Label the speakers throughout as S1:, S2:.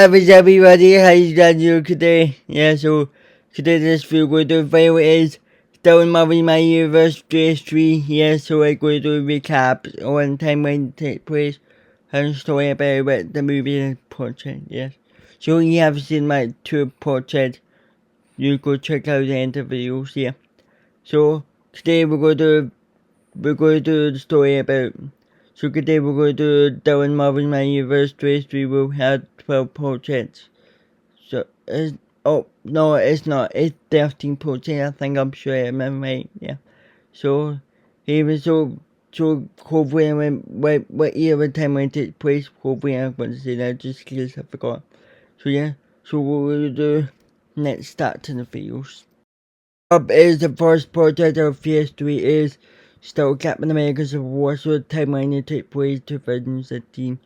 S1: How is everybody? How you doing today? Yeah, so today this video we're going to video is still in Marvel My Universe PS3. Yeah, so we're going to recap on time when it takes place and story about what the movie is portrait. Yes. So you have seen my two portraits. You go check out the end of the videos here. So today we're going to do the story about. So today we're going to do Dylan Marvel My Universe PS3 will have 12 portraits. So it's, oh no, it's not. It's 13%. I think I'm sure I remember right. Yeah. So he was so hopefully what year of time when it takes place. Hopefully I'm going to say that just in case I forgot. So yeah. So what we'll do next start to the videos. Up is the first project of PS3 is still Captain America Civil War. So the timeline it takes place 2016.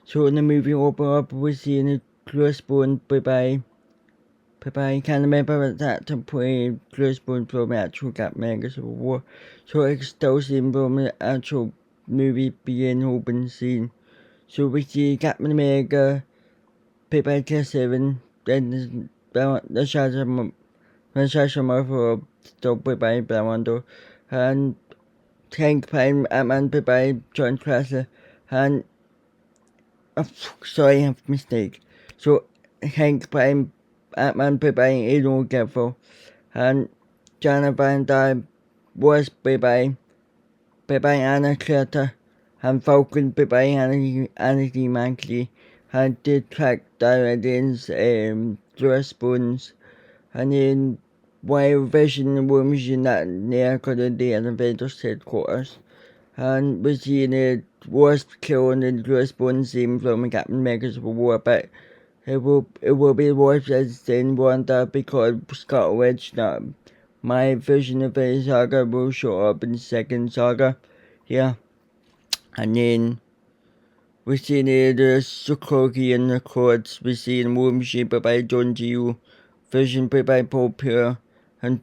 S1: So in the movie open up we're seeing a crossbone bye. I can't remember that to play Crossbone from the actual Captain America Civil War. So it's still seen from the actual movie beginning open scene. So we see Captain America, played by K7, then the Sasha Marvel, still played by Blamando, and Hank Pym, Ant-Man, played by John Crasser, and, sorry, I have a mistake. So Hank Pym, Ant-Man, played by Adrian Geffel, and Jana Van Dyne was played by Anna Carter, and Falcon played by Anna D. Mankley, and the track directors Joris Bones, and then while Vision War Machine that near got the Avengers headquarters, and we see the Wasp killing the Joris Bones scene from Captain America Civil War, but it will be Wasp as in Wanda because Scott Witch not. My version of the saga will show up in the second saga. Yeah. And then we see the Sokovia and the Chords. We see the War Machine by John G. Vision by Paul Pure. And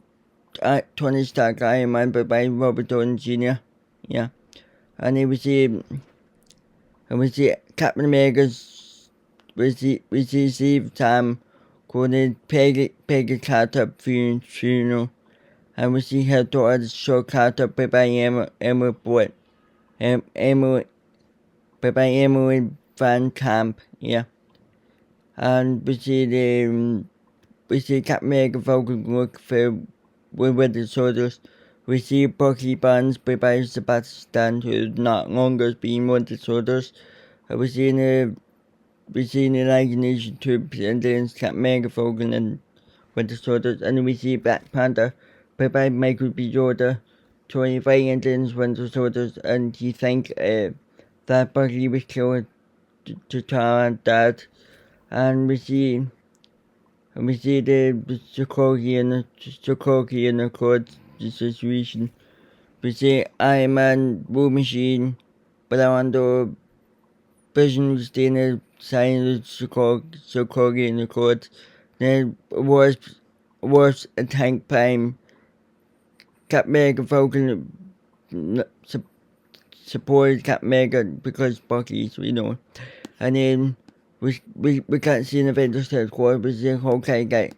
S1: Tony Stark Iron Man by Robert Downey Jr. Yeah. And then we see Captain America's we see Steve Tam calling Peggy Carter funeral. And we see her daughter show Carter played by Emma Boyd. Emily Van Camp, yeah. And we see Captain America Falcon look for Winter Soldiers. We see Bucky Barnes played by Sebastian who is not longer being Winter Soldiers. And we see the United Nations troops and then Captain America Falcon and Winter Soldiers. And then we see Black Panther played by Michael B. Jordan. Tony Ryan and Winter Soldiers, and he think that Bucky was killed to Tara dad, and we see the Sokovia and the Chord situation. We see Iron Man, War Machine, Blamando, Vision was staying the sign of Sokovia and the Chord. Then was a tank prime. Captain America Falcon supported Captain America because Bucky's, you know. And then we can't see an Avengers headquarters, we see Hawkeye get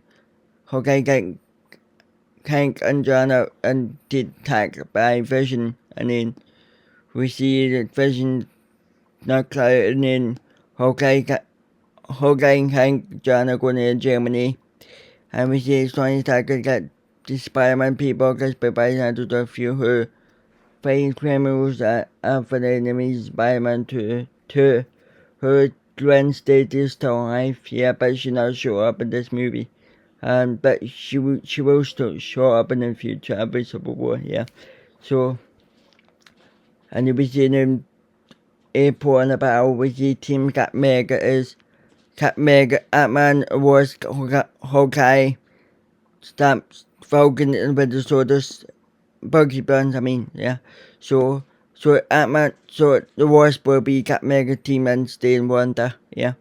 S1: Hank and Jana and get attacked by Vision, and then we see that Vision knocked out, and then Hawkeye and Hank Jana going to Germany, and we see Tony Stark got the Spider-Man people because by to the few who fighting criminals that are for the enemies Spider-Man to her Gwen status to life, yeah, but she not show up in this movie. But she will still show up in the future of the Civil War, yeah. So, and you'll be seeing in airport and about with the team Captain America is Captain America, Ant-Man, Wasp, Hawkeye, Stamp, Falcon, and Winter Soldiers, Bucky Barnes, I mean, yeah. So Ant-Man, so the Wasp will be Captain America team and stay in Wanda, yeah.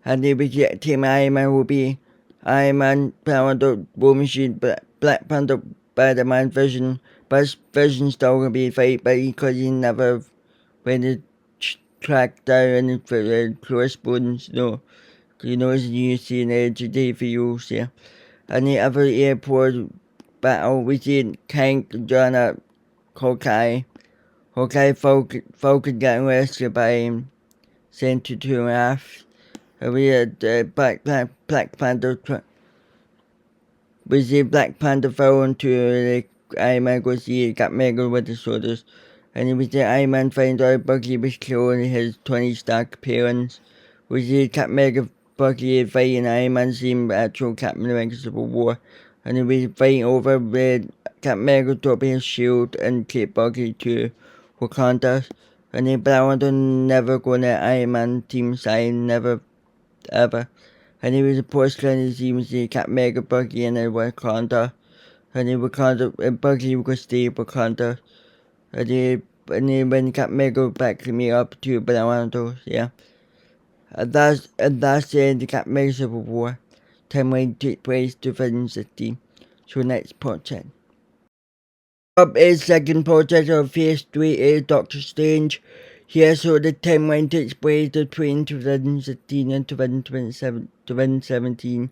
S1: And then we get Team Iron Man will be Iron Man, Panther, War Machine, Black Panther, Spider-Man, Vision. But Vision's still gonna be a fight, but because he never went to track down and for the crossbones, no. You know, as you see in today videos, yeah. And the other airport battle, we see Tank, John, Hawkeye. Hawkeye Falcon getting rescued by him, sent to Earth. And we had Black Panther. We see Black Panther fell into the Iron Man goes see got Mega with the shoulders. And we see Iron Man finds out Bucky was killed in his Tony Stark appearance. We see Cap Mega Bucky fighting Iron Man seeing actual Captain America Civil War. And then we fight over with Cap Mega dropping his shield and keep Bucky to Wakanda. And then Black Panther never go on the Iron Man team side, never ever. And he was a post-credit scene with the Cap Mega Bucky and then Wakanda. And then Wakanda and Bucky would stay Wakanda. And then when Cap Mega back me up to Black, yeah. And that's the end of Cap Mega Civil War. Timeline took place 2016. So next project. Up is second project of Phase 3 is Doctor Strange. Here, so the timeline takes place between 2016 and 2017.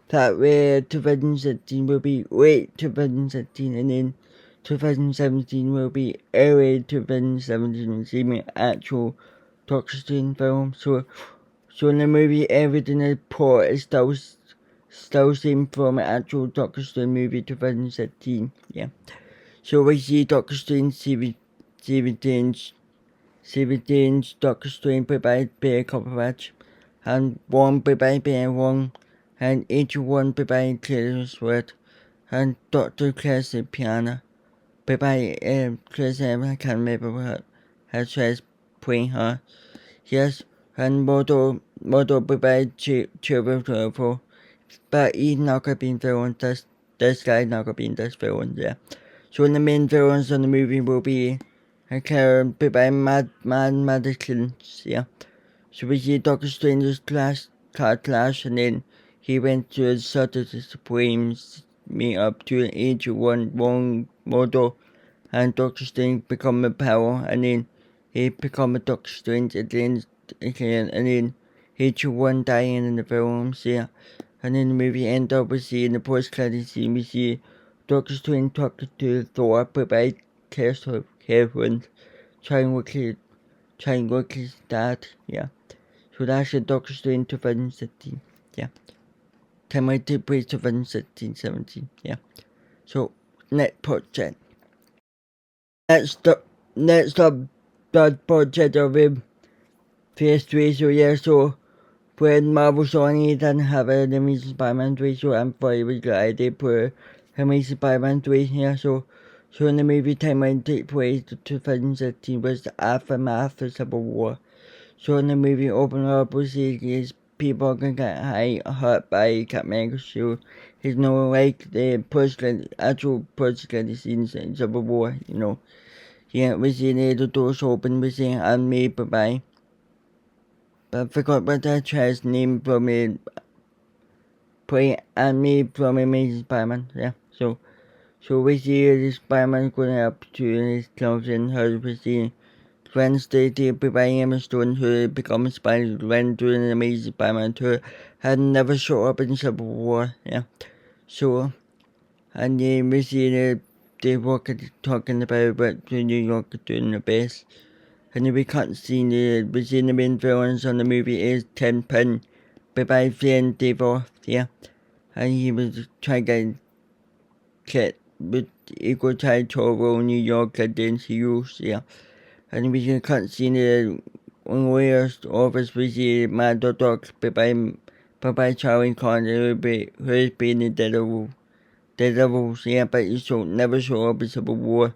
S1: That way, 2016 will be late 2016, and then 2017 will be early 2017, seeing actual Doctor Strange film. So in the movie, everything is plot is still same from actual Doctor Strange movie 2017. Yeah. So we see Doctor Strange 17 Doctor Strange provided by Copperwatch, and one provided by Wong, and each one provided Claire Sweat, and Dr. Claire's piano, provided Claire's I can't remember her choice playing her. Yes, and Modo provided children for, but he's not gonna be in villain, this guy's not gonna be in this villain, yeah. So the main villains in the movie will be Karen by Madison, yeah. So we see Doctor Strange's car clash, and then he went to the Saturday Supremes meet up to each one model, and Doctor Strange become a power, and then he become a Doctor Strange again, and then each one dying in the films, yeah. And in the movie end up we see in the post-credit scene we see Doctor Strange talking to Thor, provide careful, trying to work his dad, yeah. So that's the Doctor Strange 2016, yeah. Time I take place 2016, 17, yeah. So, next project. Next up, that project of him, Phase 3, so yeah, so when Marvel Sony didn't have an Amazing Spider-Man 3, so I'm very glad they put Amazing Spider-Man 3 here, so in the movie timeline take place 2016 was the aftermath of Civil War. So in the movie open up we see is people can get hurt by Captain America's shield. It's no like the actual post-credit scenes in Civil War, you know. Yeah, we see the doors open, we see I'm made bye. But I forgot what that child's name from it. Play and me from Amazing Spider-Man, yeah. So we see the Spider-Man going up to his clothes and her we see Gwen Stacy providing Emma Stone who becomes Spider-Gwen doing an Amazing Spider-Man 2 had never showed up in Civil War, yeah. So, and then we see they walk talking about what the New York are doing the best. And then we can't see the main villains on the movie is Tenpin, by Van Devil, yeah. And he was trying to get with equal time to New York against Hughes, yeah. And we can't see the worst office we see Mad Dog by Charlie Connor who has been in Daredevil, yeah, but he never show up in Civil War.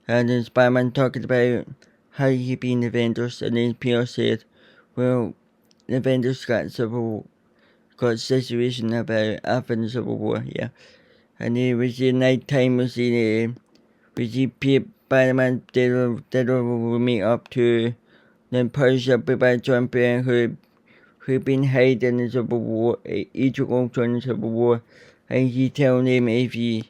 S1: And then Spider-Man talking about how he been Avengers, and then Peter said, well, the Avengers got situation about after the Civil War, yeah. And then we see nighttime, we see Spider-Man that will meet up to then Persia by John Byrne who been hiding in the Civil War, each of them in the Civil War, and he tell him if he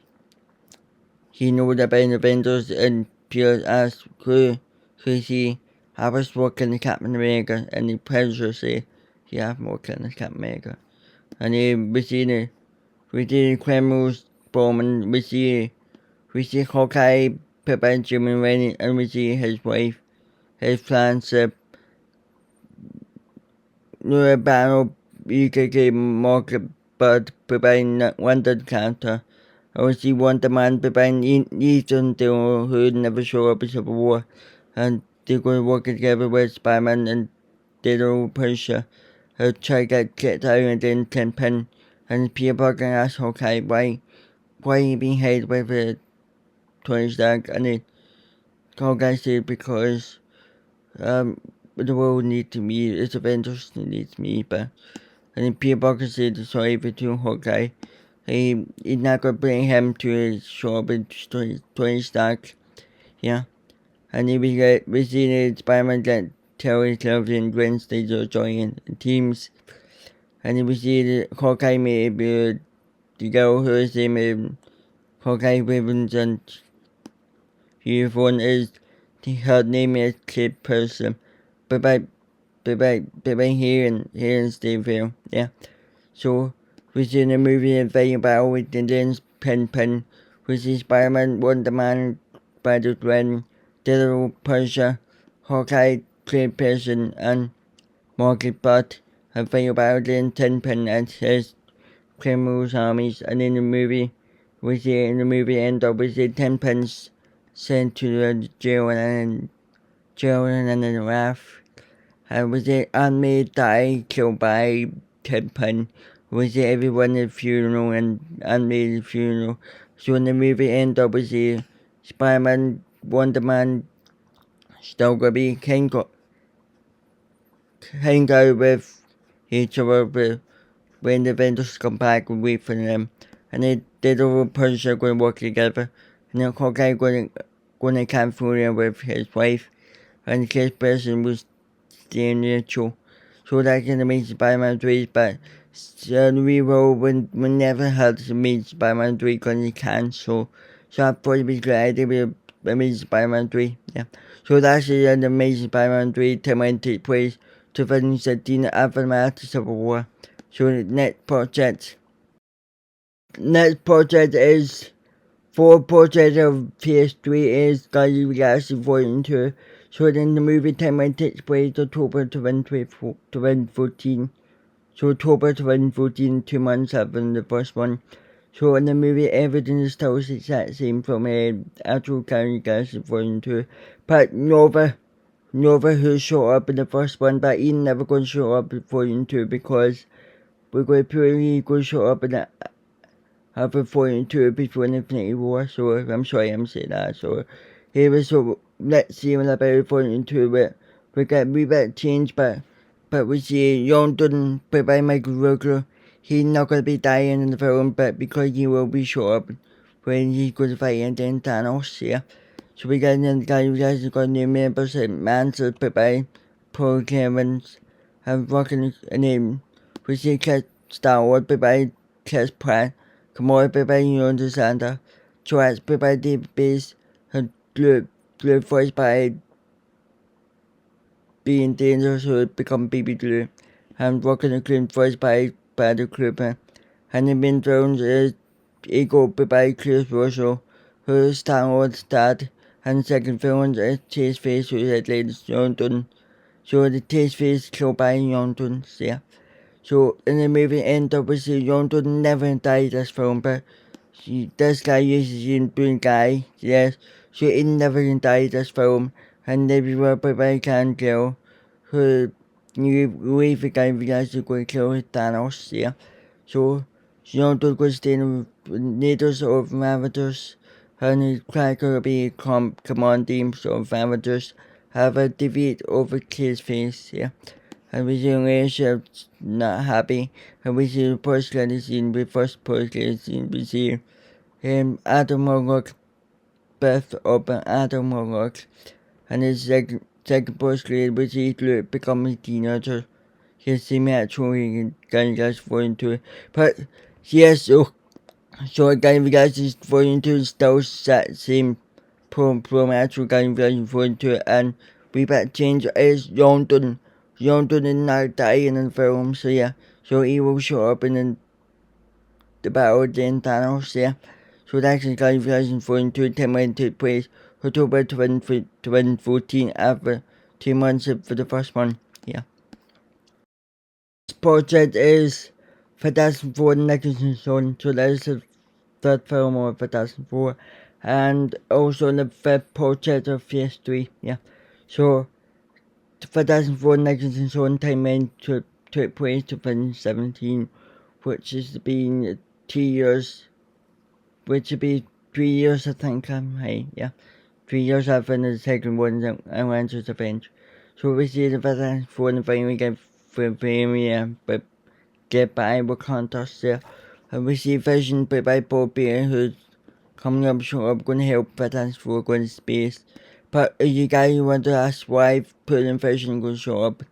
S1: knows about the Avengers, and Peter asked who he. I was working in Captain America, and the Predator say Yeah, more kind Captain America. And we see Kreml's bomb, and we see Hawkeye, Pepper, Jimmy Rainey, and we see his wife, his fiancé, Nora Battle, UKK Market, but Pepper wanted counter. I we see Wonder Man, Pepper, Ethan, who never show up in Civil War, and they're going to work together with Spider-Man and little Persia. Try to get kicked out and then Tenpen, and Peter Parker asks Hawkeye why he being hated with Tony Stark, and then Hawkeye said because the world needs me, it's Avengers needs me, but and then Peter Parker said sorry to Hawkeye. He's not gonna bring him to his show with Tony Stark, yeah. And then we see that Spider-Man get Terry Clover and Gwen Stacy joining teams. And then we see that Hawkeye maybe the girl who is named Hawkeye Weapons and uniform is her name is Kid Person. Bye here and Steve Hill. Yeah. So we see in the movie a very battle with the Lens Pen, which is Spider-Man, Wonder Man, Spider-Gwen, Little Persia, Hawkeye, Kid Person, and Market Butt. A very battle in Tenpen and his criminals armies, and in the movie end up with the Tenpens sent to the jail and then Wrath. Was it Anime die killed by Tenpen? Was it everyone at the funeral and Anime the funeral? So in the movie end up with the Spider-Man, Wonder Man still gonna be hang out with each other when the Avengers come back and wait for them. And they don't punch are going to work together. And then Hawkeye going to California with his wife. And Chris Person was staying neutral. So that's an amazing Spider-Man 3, but we never had to meet Spider-Man 3 because he canceled. So I thought it'd be glad it'd be amazing Spider-Man 3. Yeah. So that's an amazing Spider-Man 3 to take place 2017 aftermath of Civil War. So the next project is for project of PS3 is Guardians of the Galaxy Volume 2. So then the movie timeline takes place October 2014. So October 2014, 2 months after the first one. So in the movie everything is still the exact same from actual Guardians of the Galaxy Volume 2. But Nova who showed up in the first one, but he never gonna show up in Volume 2 because we're going to purely go show up in the Volume 2 before Infinity War, so I'm sorry I'm saying that. So let's see what about Volume 2 we better change, but we see Young Dunn played by Michael Rooker. He's not gonna be dying in the film, but because he will be show up when he's going to fight against Thanos, yeah. So we got another guy who guys got new members and Manson played by Paul Clemens and rocking a name. We see Star Wars played by Chris Pratt, Gamora played by Yolanda Santa, Drax played by David Bates, and Blue voiced by Being Dangerous who become Baby Blue, and Rocket and Clean voiced by Bradley Cooper, and the main drones is Eagle played by Chris Russell, who is Star Wars dad, and the second film is Tasteface who is latest Young Dunn. So the Tasteface killed by Young Dunn, yeah. So in the movie end up with Young Dunn never died this film, but this guy uses the blue guy, yes. So he never died this film, and they were by Can Girl, who knew the guy was actually going to kill Thanos, yeah. So Young Dunn was staying with leaders of Avengers, and his cracker be command teams of Avengers have a defeat over Kid's face, yeah. And we see relationship not happy, and we see the post credit scene, the first post credit scene, we see Adam Warlock, Beth open Adam Warlock, and his second post credit, we see Luke becoming a teenager. He's semi-actually guys falling into it. But yes, so guys is falling into still that same from actual guys falling into it, and we better change is Young Dunn. Yondu did not die in the film, so yeah. So he will show up in the battle against Thanos, yeah. So that's in 2014 timeline took place October 2014 after 2 months for the first one, yeah. This project is Fantastic Four Nicholson Zone, so that is the third film of Fantastic Four, and also the fifth project of Phase 3, yeah. So, the Fantastic Four Nicholson Zone timeline took place 2017, which has been 2 years, which would be 3 years, I think, hey, yeah. 3 years after the second one, and Avengers Avengers. So we see the Fantastic Four and finally get for premiere, but get by Wakanda there. And we see Vision played by Paul Beer, who's coming up short up, going to help Fantastic Four go into space. But if you guys want to ask why Putin Vision going to show up,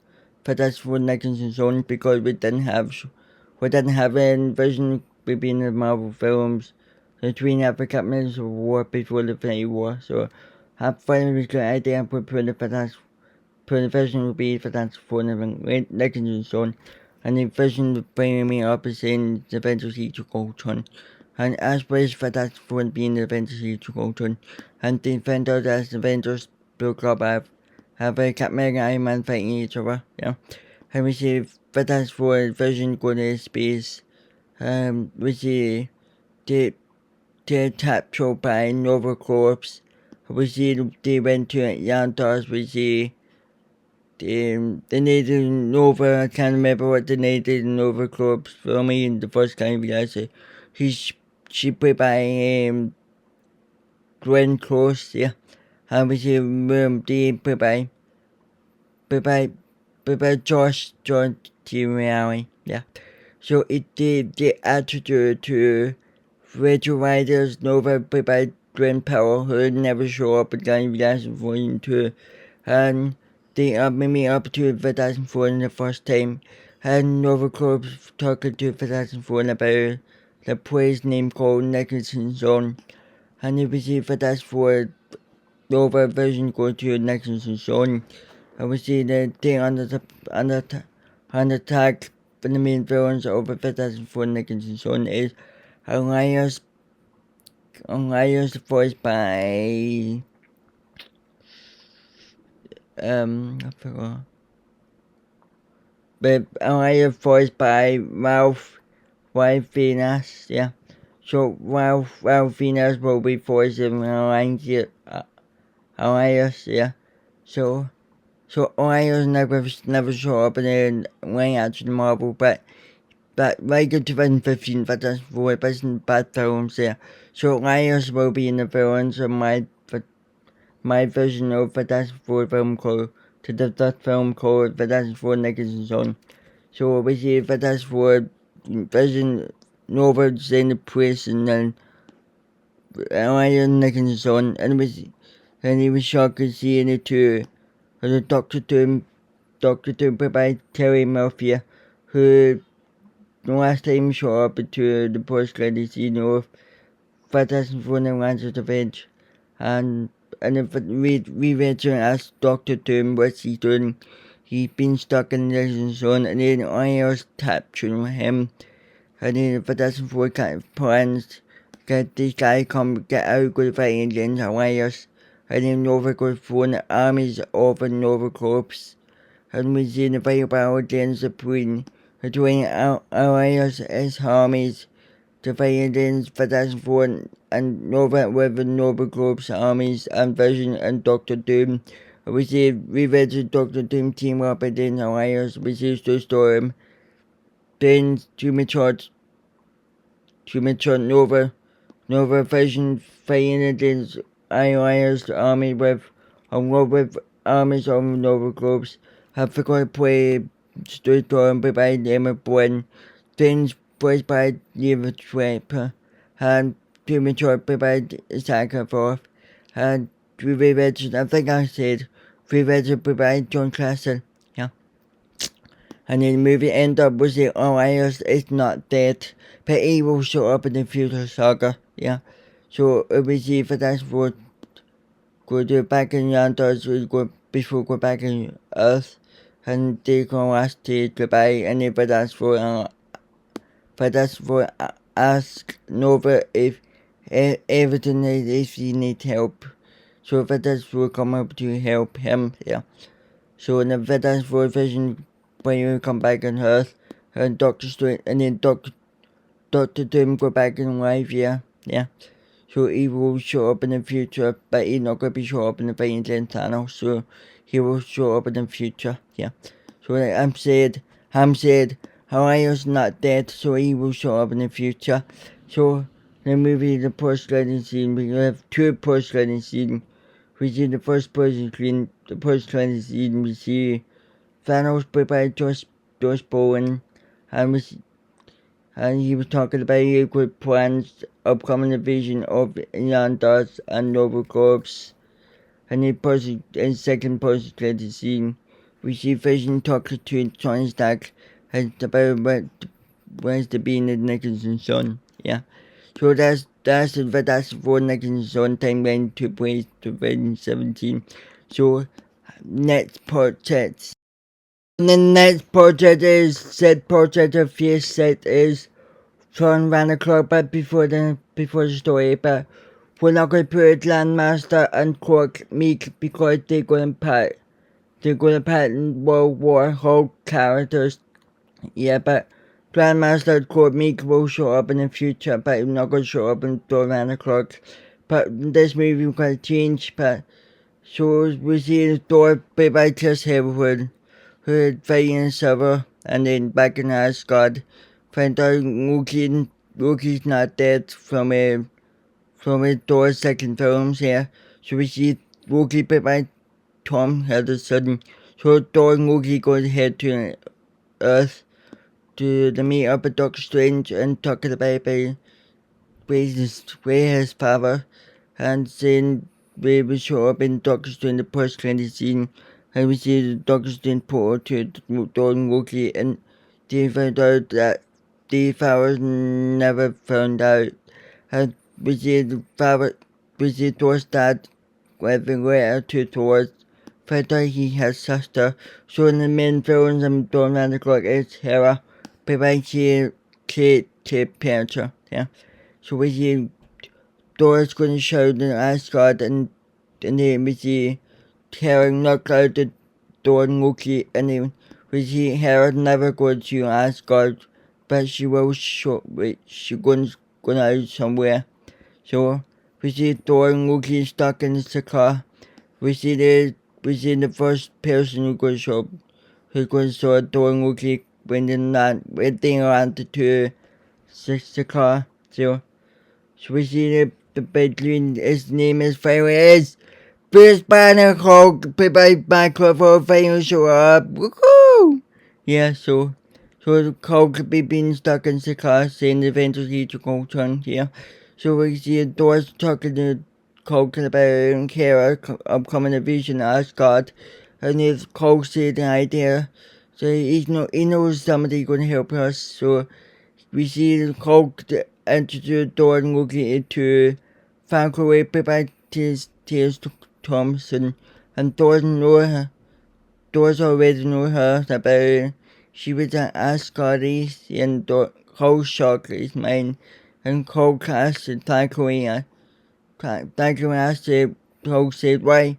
S1: Fantastic Four Nicholson Zone, because we didn't have any Vision between the Marvel films. The 3.5 minutes of war before the Infinity War, so I finally was a good idea to put the Vision would be Fantastic Four Nicholson Zone. And the Vision bringing me up is in the Avengers Age of Ultron. And as well as Fantastic Four being the Avengers Age of Ultron. And the Avengers as the Avengers broke up have a Captain America and Iron Man fighting each other, yeah. And we see Fantastic Four Vision going to space. We see the captured by Nova Corps. We see they went to Yantos, we see the native Nova, I can't remember what the native Nova Corps for me in the first time we guys say. She played by Glenn Close, yeah. And we see they played by Josh T. Reilly, yeah. So it did the attitude to Radio Riders Nova played by Glenn Powell, who never show up again in 2002. And they made me up to 2004 in the first time. And Nova Corps talking to 2004 about the place name called Nicholson Zone. And if we see 2004 Nova version go to Nicholson Zone, and we see the thing under tag for the main villains over 2004 Nicholson Zone is Elias voiced by I forgot. But Elias voiced by Ralph Fiennes, yeah. So Ralph Fiennes will be voicing Elias, yeah. So Elias never show up in the way out to the Marvel, but like in 2015, but that's for it wasn't bad films, yeah. So Elias will be in the villains of my version of Fantastic Four film called to that film called Fantastic Four Nicholson Zone. So we see Fantastic Four version Nova's in the prison and Iron Nicholson Zone, and he was shocked to see in the two the Doctor Doom played by Terry Murphy, who the last time showed up to the post credits scene of Fantastic Four and Avengers Avengers. And if we veteran asked Doctor Doom what's he doing, he's been stuck in the Legend Zone, and then Iron's capturing him, and then Fantastic Four kind of plans get this guy get out, go fighting against Elias, and then Nova goes throwing armies over Nova Corps, and we see the fight battle against between Elias as armies to fight against Fantastic Four and Nova with the Nova Corps armies and Vision and Doctor Doom. We see Revenge's Doctor Doom team up against Elias. We see Stu Storm, then to mature Nova Vision fighting against Elias army with armies of Nova Corps. I forgot to play Stu Storm by Emma Bourne. Then voiced by Eva Trapper, and premature by Sakharov, and Revenge, I think I said, Revenge by John Clason, yeah. And then the movie end up with the Elias is not dead, but he will show up in the future saga, yeah. So we see for that's what go to back in Yantos, we go before go back in Earth, and they can ask to goodbye, and if that's for ask Nova if everything is if he needs help. So that's will come up to help him. Yeah. So and if that's for Vision when you come back on Earth, and Doctor Strange, and then Doctor Doom go back in life. Yeah. Yeah. So he will show up in the future, but he's not gonna be show up in the Avengers and Thanos. So he will show up in the future. Yeah. So I'm said, Hawaii's not dead, so he will show up in the future. So the movie, the post-credit scene, we have two post-credit scenes. We see the first post-credit scene, we see Thanos played by Josh Bowen, and he was talking about good plans, upcoming invasion of Yandars and Nova Corps. And in second post-credit scene, we see Vision talking to Tony Stark about where's the being the Nicholson son. Yeah. So that's for Nicholson son timeline to place to 2017. So next project. The next project is said project of first set is from Ragnarok, but before the story, but we're not gonna put Landmaster and Cork Meek because they're gonna patent World War Hulk characters. Yeah, but Grandmaster and Cork Meek will show up in the future, but he's not gonna show up in Thor Ragnarok. But this movie gonna change, but so we see Thor played by Chris Hemsworth, who is fighting Silver, and then back in Asgard, find out Loki's not dead from Thor's second films here. So we see Loki played by Tom Hiddleston. So Thor and Loki go head to Earth to the meet up with Doctor Strange and talking about where his father, and saying we will show up in Doctor Strange the post-credit scene, and we see the Doctor Strange portal to Thor and Loki, and they found out that the father never found out. And we see Thor's dad writing a letter to Thor, found out he has sister. So in the main films and Thor Ragnarok is Hera, but by Kate Panther. Yeah. So we see Thor's gonna show the Asgard, and then we see Hera knock out the Thor and Loki, and then we see Hera never go to Asgard, but she will she going out somewhere. So we see Thor and Loki stuck in the car. We see the first person who's going to show Thor and Loki when they landed to the car. So we see the bedroom. His name is Bruce Banner Hulk, played by Michael finally show up. Woohoo! Yeah, so the Hulk could be being stuck in the car, saying the Avengers need to go turn here. So we see Thor's talking to Hulk about Kara upcoming invasion of Asgard, and if Hulk said the idea, so he knows somebody gonna help us. So we see Hulk introduce Thor and Loki into Falcon played by T.S. Thompson, and Thor's already know her about she was an Asgardies, and Hulk shocked his mind, and Hulk asked Falcon asked Hulk said, why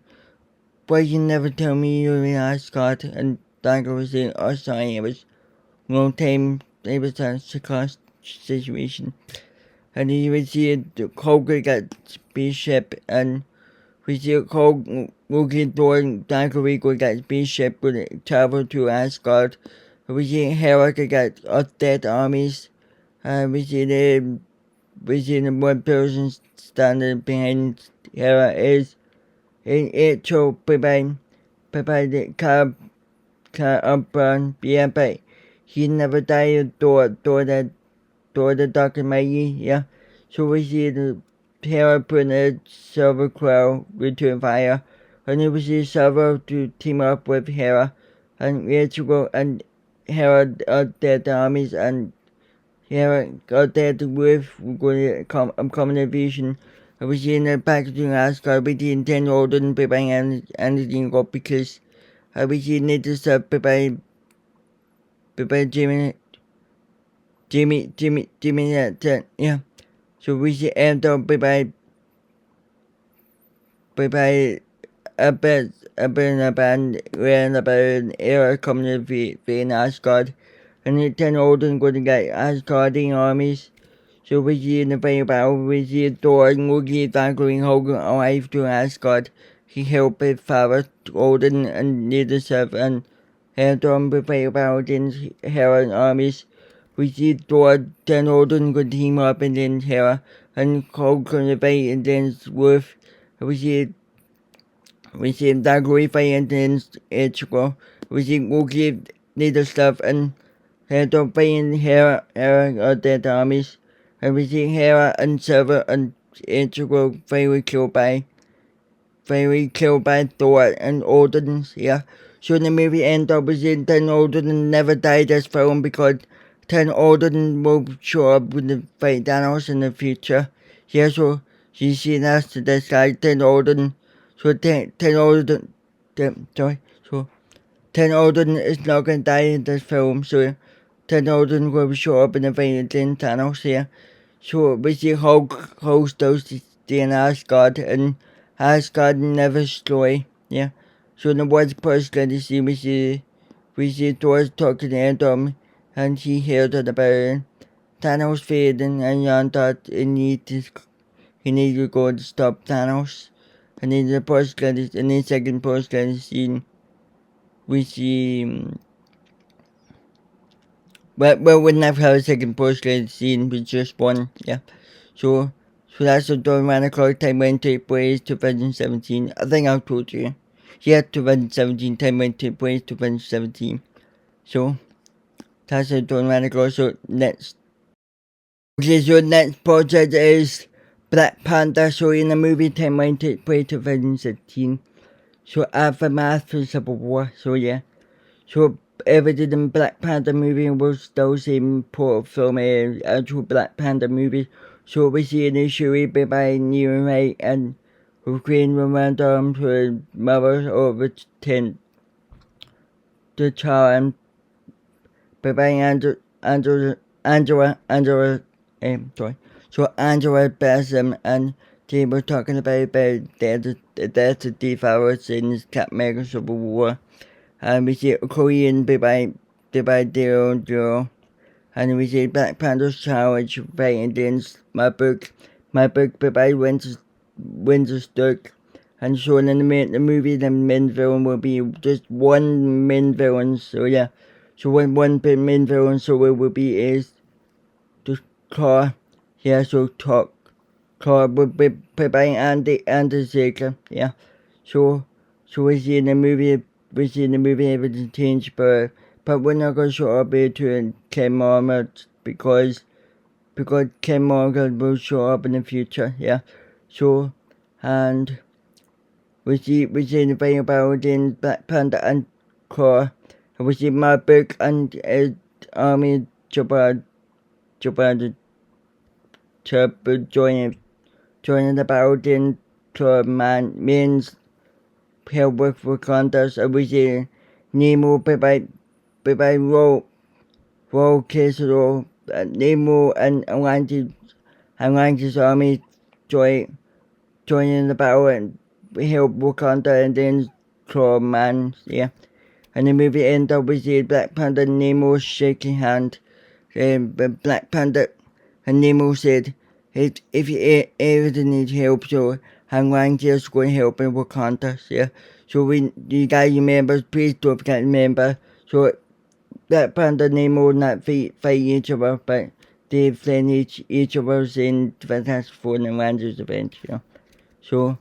S1: you never tell me you were in Asgard? And Falcon said, oh sorry, it was long time, it was a situation. And you would see Hulk got spaceship, and we see Hulk looking toward Dagory got spaceship would travel to Asgard. We see Hera got dead armies. We see the one person standing behind Hera is in Echo by the car upburn. Yeah, but he never died. Thor the Dark and Mighty, yeah. So we see the Hera putting a Silver Crow return fire, and then we see Silver to team up with Hera, and Rachel and Hera are dead armies, and Hera are dead with upcoming invasion. And we see in the packaging Asgard between 10 older and preparing anything up because we see later stuff by Jimmy that, yeah. So we see end up by a band when about an era coming to in Asgard, and the 10 Odin going to get Asgardian armies. So we see in the final battle, we see Thor and Loki tackling Hogan alive to Asgard. He helped his father Odin and needed serve and held on the final battle against Hera's armies. We see Thor, 10 Odin could team up against Hera, and Hogan fight against Wolf. We see Dagui fight against Ichigo. We see Loki needed stuff and had to fight Hera of dead armies. And we see Hera and Silver and Ichigo finally killed by Thor and Odin. Yeah. So the movie ends up with 10 Odin never died this film because 10 Odin will show up with the fight Thanos in the future. Yeah, so you see that's this guy 10 Odin. So 10 Odin, so 10 Odin is not gonna die in this film. So 10 Odin will show up in the fight against Thanos here. So we see Hulk host those in Asgard and Asgard never destroy. Yeah. So the one person that see we see Thor talking to Adam and he heard about it. Thanos fading and Jan thought he needed to go to stop Thanos. And in the post credits in the second post credit scene we see well we never have a second post credit scene with just one, yeah. So that's the Ragnarok timeline take place 2017. I think I've told you. Yeah, 2017 timeline take place 2017. So that's the Ragnarok. So next. Okay, so next project is Black Panther. So in the movie timeline take place 2016. So aftermath for Civil War. So yeah. So everything in Black Panther movie was still same port from a actual Black Panther movie. So we see initially by New Ray and Ukraine Rwanda to her mother over 10 the child and by Angela Bassam and they were talking about the death of the Pharaohs in Cap Mega Civil War. And we see Korean by their own girl. And we see Black Panther's challenge fighting against my book by Winter Stuck. And so in the movie, the main villain will be just one main villain. So yeah, so one main villain, so it will be is just Thor. Yeah, so Thor will be played by Andy Ziegler. Yeah, so we see in the movie everything changed, but we're not gonna show up here to Ken Marmot because Ken Marmot will show up in the future. Yeah, so and we see the thing about in Black Panther and Thor. We see my book and Army Chopper joining the battle in Thor means help with Wakanda. So we see Nemo by Roll Kessel, Nemo and Atlantis army joining the battle and help Wakanda and then Thor man, yeah. And the movie ends up with the Black Panther and Nemo shaking hand. Black Panther and Nemo said, if you ever need help, so I'm just going to help in Wakanda, yeah. So you guys remember, please don't forget to remember. So Black Panther and Nemo not fight each other, but they fight each other in Fantastic Four and Avengers event, yeah. So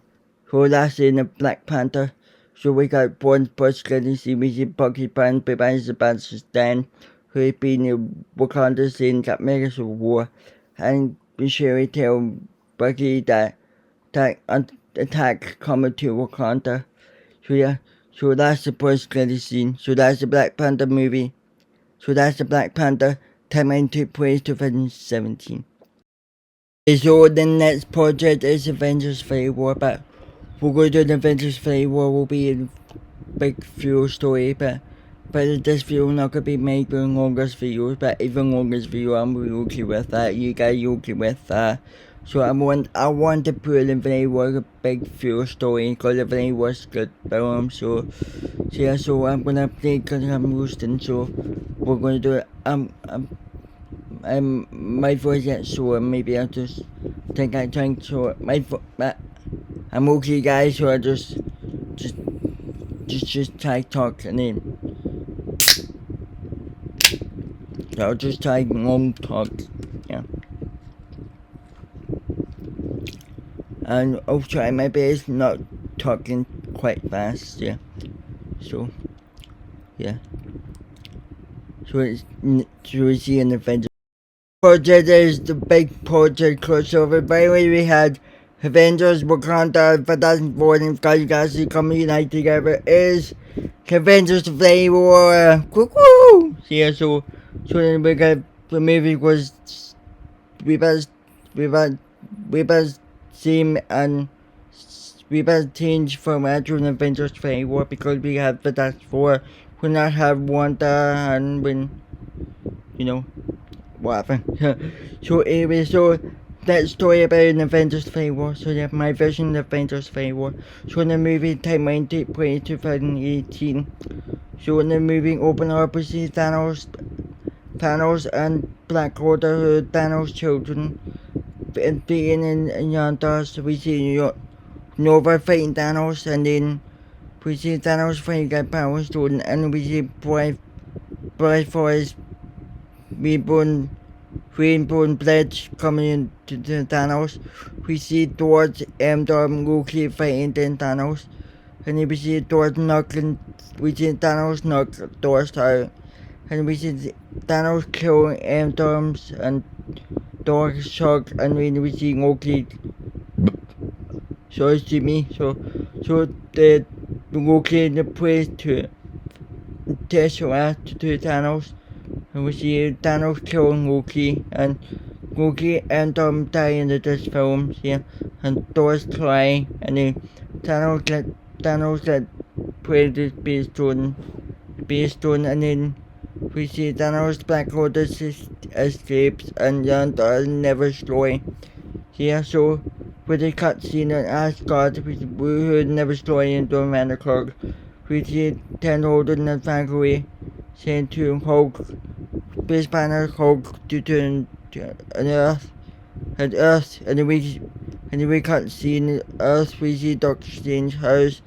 S1: that's in the Black Panther. So we got one post credit scene. We see Bucky Pan by Sebastian Stan, who had been in Wakanda in Cap Mega Civil War, and we Sherry tell Bucky that attack coming to Wakanda. So yeah, so that's the post credit scene. So that's the Black Panther movie. So that's the Black Panther. Timeline took place 2017. So the next project is Avengers War, but we'll go to the Avengers War will be in big fuel story, but this video not gonna be making longest videos, but even longest video I'm okay with that. You guys okay with that? So I want to put Infinity War a big fuel story because Infinity War's good film. So yeah, so I'm gonna play because I'm roasting. So we're gonna do it. My voice gets sore. Maybe I'll just think I drink so I'm okay, guys. So I just try talking in. So I'll just try long talk, yeah. And I'll try my best not talking quite fast, yeah. So, yeah. So we see an Avengers project is the big project crossover. By the way, we had Avengers, Wakanda, 2004, and guys coming unite together is Avengers Infinity War. Woo! Yeah, so then we got the movie was we best team and we best change from actual Avengers Infinity War because we have the Task Force. We not have Wanda and when what happened. So anyway, so that story about an Avengers Infinity War. So yeah, my version of Avengers Infinity War. So in the movie timeline take place 2018. So in the movie open up we see Thanos and Black Order, who Thanos' children, being in Yantas. We see Nova fighting Thanos, and then we see Thanos fighting that Power Stone, and we see Bright Forest reborn pledge coming into Thanos. We see Thor's Loki fighting then Thanos, and then we see Thor's knocking. We see Thanos knock Thor's out. And we see Thanos kill Dorms and Thor shock, and then we see Loki. So it's me. So the Loki in the place to Tesseract to Thanos, and we see Thanos killing Loki, and Loki and Dorm die in this film. Yeah, and Thor's crying, and then Thanos get played this Beast Stone, and then we see Thanos Black Order escapes and Yonda never destroy. Yeah, so with the cutscene on Asgard, we heard never destroy into Ragnarok. We see Ten Holden and Valkyrie saying to Hulk, Space Banner Hulk to turn to an Earth, and then we cutscene Earth. We see Doctor Strange house.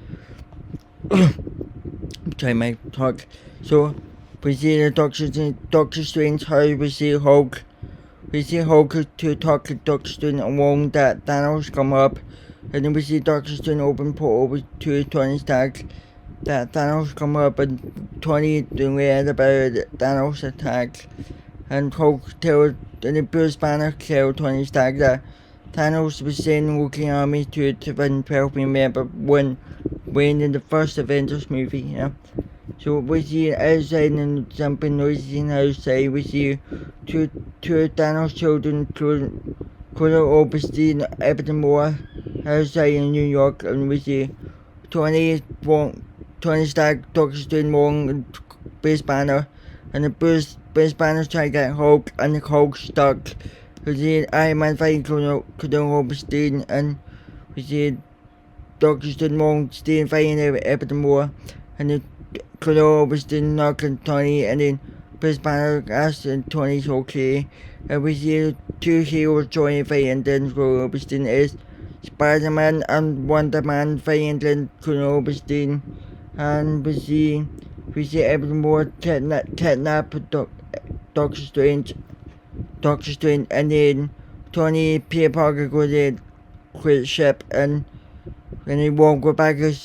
S1: Try my talk. So we see the Doctor Strange house. We see Hulk. We see Hulk to talk to Doctor Strange and warn that Thanos come up. And then we see Doctor Strange open portal to Tony Stark. That Thanos come up and Tony read about Thanos attack. And Hulk tells, and then Bruce Banner tells Tony Stark that Thanos was sending working army to help him remember when in the first Avengers movie, yeah. So we see outside and something noisy outside. We see two Thanos children, Colonel Oberstein, Everton Moore, outside in New York, and we see Tony Stark, Doctor Strange, Wong, and Bruce Banner, and the Bruce Banner trying to get Hulk, and the Hulk stuck. We see Iron Man fighting Colonel Oberstein, and we see Doctor Strange, Wong, Stein fighting Everton Moore, and the Colonel Oberstein knocking Tony, and then Bruce Banner asks Tony's okay. And we see two heroes joining fighting, then Colonel Oberstein is Spider-Man and Wonder Man fighting then Colonel Oberstein. And we see Everton Moore kidnap Doctor Strange, and then Tony Peter Parker goes in quit ship, and he won't go back as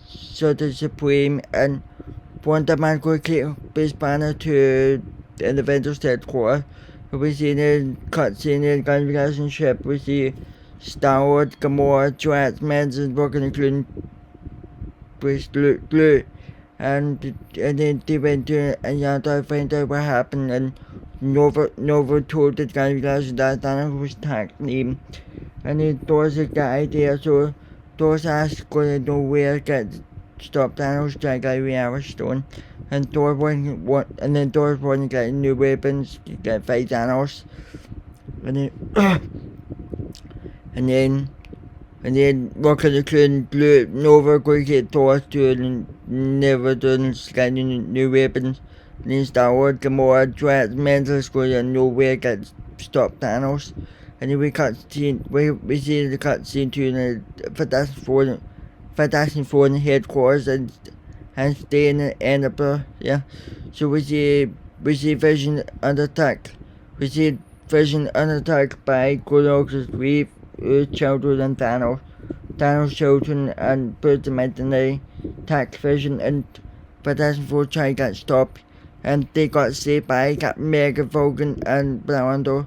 S1: Sorcerer Supreme, and Wonder Man quickly Bruce Banner to an Avengers headquarters. We see the cutscene in the ship. We see Star-Lord, Gamora, Drax, Manson, working including Bruce Glue, and then they went to Yonda to find out what happened, and Nova told the guys that Thanos was attacked him, and then Thor's got idea, so Thor's asked going to know where to get stop Thanos, try to get the Arrow Stone. And Thor wasn't getting new weapons to get fight Thanos. And then and then Rocket Raccoon blew Nova go get Thor to and never done getting new weapons. And then Star Wars Gamora Drax Mantis go and nowhere get stop Thanos. And then we see the cutscene to the Fantastic Four headquarters and stay in the Annabelle, yeah. So we see Vision under attack. We see Vision under attack by Golok's Reef, Earth Children and Thanos. Thanos children and Birds of Matinee attack Vision and Fantastic Four try to get stopped. And they got saved by Mega Vulcan and Blauando.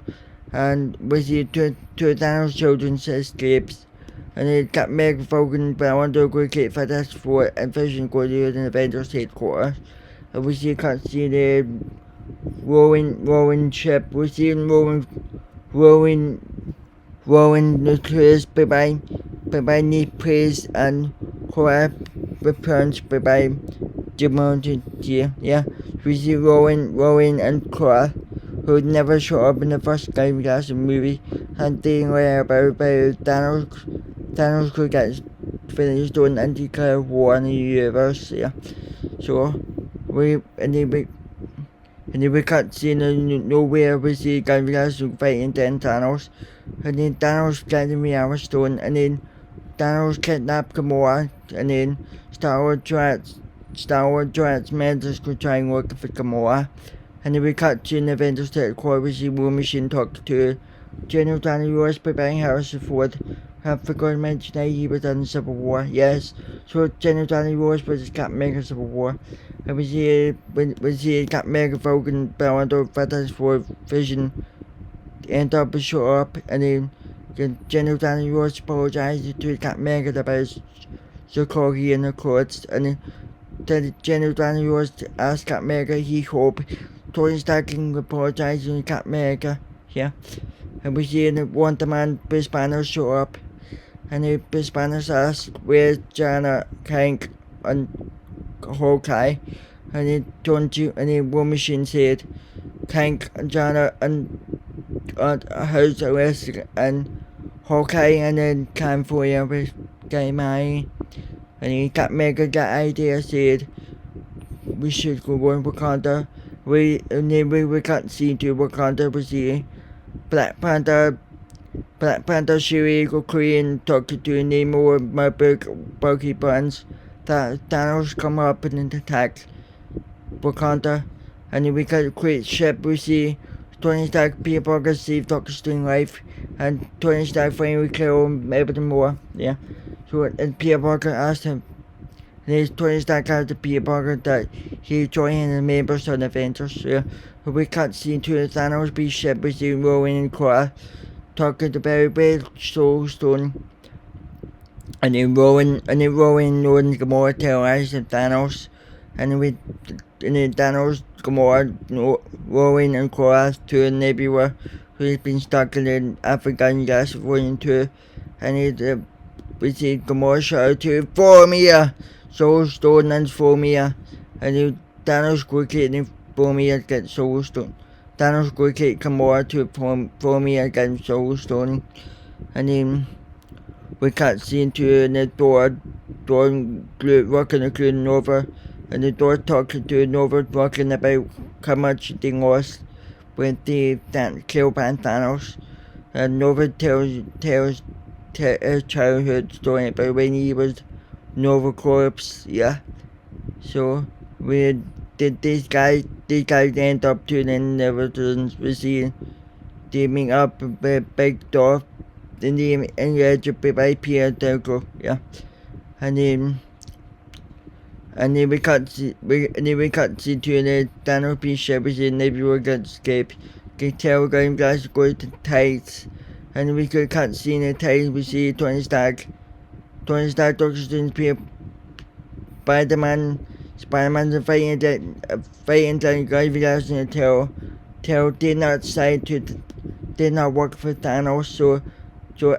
S1: And we see two Thanos children escapes. And they got Mega Vulcan, Blauando go get Fantastic Four and Vision go to the Avengers headquarters. And we see the rolling ship. We see rolling nucleus by Nick Praise and horror returns by Demonte, yeah. We see Rowan and Cora, who never show up in the first Guardians movie, and they were about Thanos could get finished doing anti-nuclear war in the universe, yeah. So we cut seeing nowhere we see Guardians fighting then Thanos, and then Thanos getting the Arrow Stone, and then Thanos kidnapped Gamora, and then Star Wars Drax Mantis could try and work for Gamora. And then we cut to the Avengers headquarters, we see War Machine talk to General Danny Ross preparing Harrison Ford. Have forgotten to mention that he was in Civil War, yes. So General Danny Ross was Captain America Civil War. And we see Captain America Vulcan, Blauando, Fantastic Four, Vision, end up and show up, and then General Danny Ross apologized to Captain America about Sokovia and the courts, and then General Danny Ross asked Captain America he hoped Tony Stark can apologize to Captain America, yeah. And we see the Wonder Man Bruce Banner show up, and the Bruce Banner asks where's Jana, Hank, and Hawkeye, and then War Machine said Hank and Jana and house arrest and Hawkeye and then California with Gay Mai, and he got Mega got idea said we should go on Wakanda. We can't see to Wakanda. We see Black Panther Shuri go Korean talking to Nemo and my Bucky Buns. Thanos come up and attack Wakanda, and then we got a great ship. We see Tony Stark, Peter Parker save Doctor Strange life, and Tony Stark finally kill him everything more, yeah. So and Peter Parker asked him, and Tony Stark asked the Peter Parker that he joined the members of the Avengers, yeah. So we cut scene to the Thanos be ship. We see Rowan and Cora talking about Red Soul Stone. And then Rowan and Gamora terrorized Thanos, and then Thanos, Gamora, Rowan and Cora to a Nebula who has been stuck in the African gas volume 2, and we see Gamora shout to Formia, Soul Stone and Formia, and then Thanos quickly and Formia get Soul Stone. Thanos quickly Gamora to Formia get Soul Stone, and then we cut scene to the Thor rocking the Nova, and the Thor talking to Nova talking about how much they lost when they killed Thanos, and Nova tells a childhood story about when he was Nova Corpse, yeah. So we did these guys end up tuning Nevertons. We see teaming up with Big Thor. In the edge of by Pierre Delco, yeah. And then we cut to the Thanos piece ship, which is Nebula got escape. Get Telegram guys go to Tides, and we could cut scene the Tides. We see Tony Stark, Doctor Strange, Spider-Man's fighting the guys in the Tell did not work for Thanos, so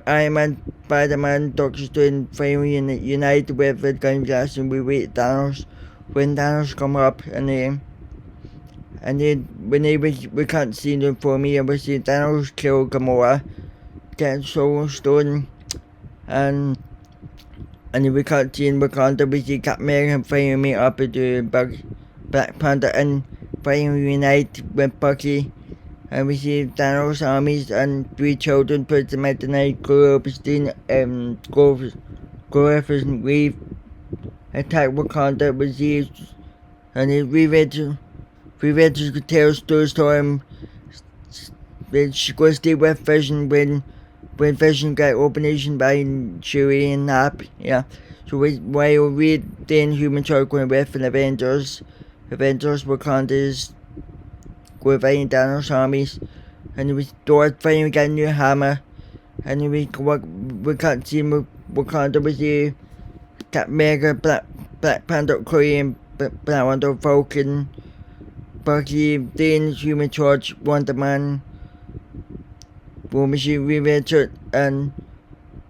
S1: Iron Man Spider-Man, Doctor Strange finally unite with the Guardians of the Galaxy, and we wait Thanos. When Thanos come up, and then when we can't see them for me, and we see Thanos kill Gamora, get Soul Stone, and then we can't see in Wakanda, we see Captain America finally meet up with Black Panther, and finally unite with Bucky. And we see Thanos' armies and 3 children put them at the night, Glorfstein, and Reeve attack Wakanda with these, and then Revenge could tell Storm that she could stay with Vision when Vision got opened by Shuri and Nap, yeah. So while we then Human Torch going with an Avengers Wakanda's go fighting Thanos' armies, and we Thor finally got a new hammer, and we can't see Wakanda with the Captain America, Black Panther, Korean, Black Widow, Falcon, Bucky, then Human Torch, Wonder Man, War Machine, Revenge, and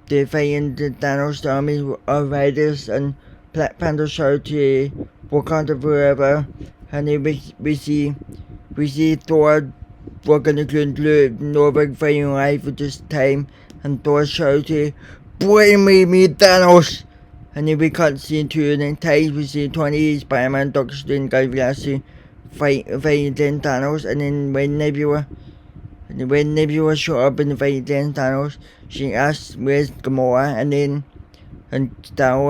S1: they fighting the Thanos' armies of riders, and Black Panther shout to Wakanda forever, and then we see Thor walking the good Norway fighting life at this time, and Thor shouted, "Bring me Thanos!" And then we can't see into it, and times we see 20 Spider-Man, Doctor Strange, Guardians of the Galaxy fighting then Thanos, and then when Nebula showed up in the fight then Thanos, she asked where's Gamora, and Star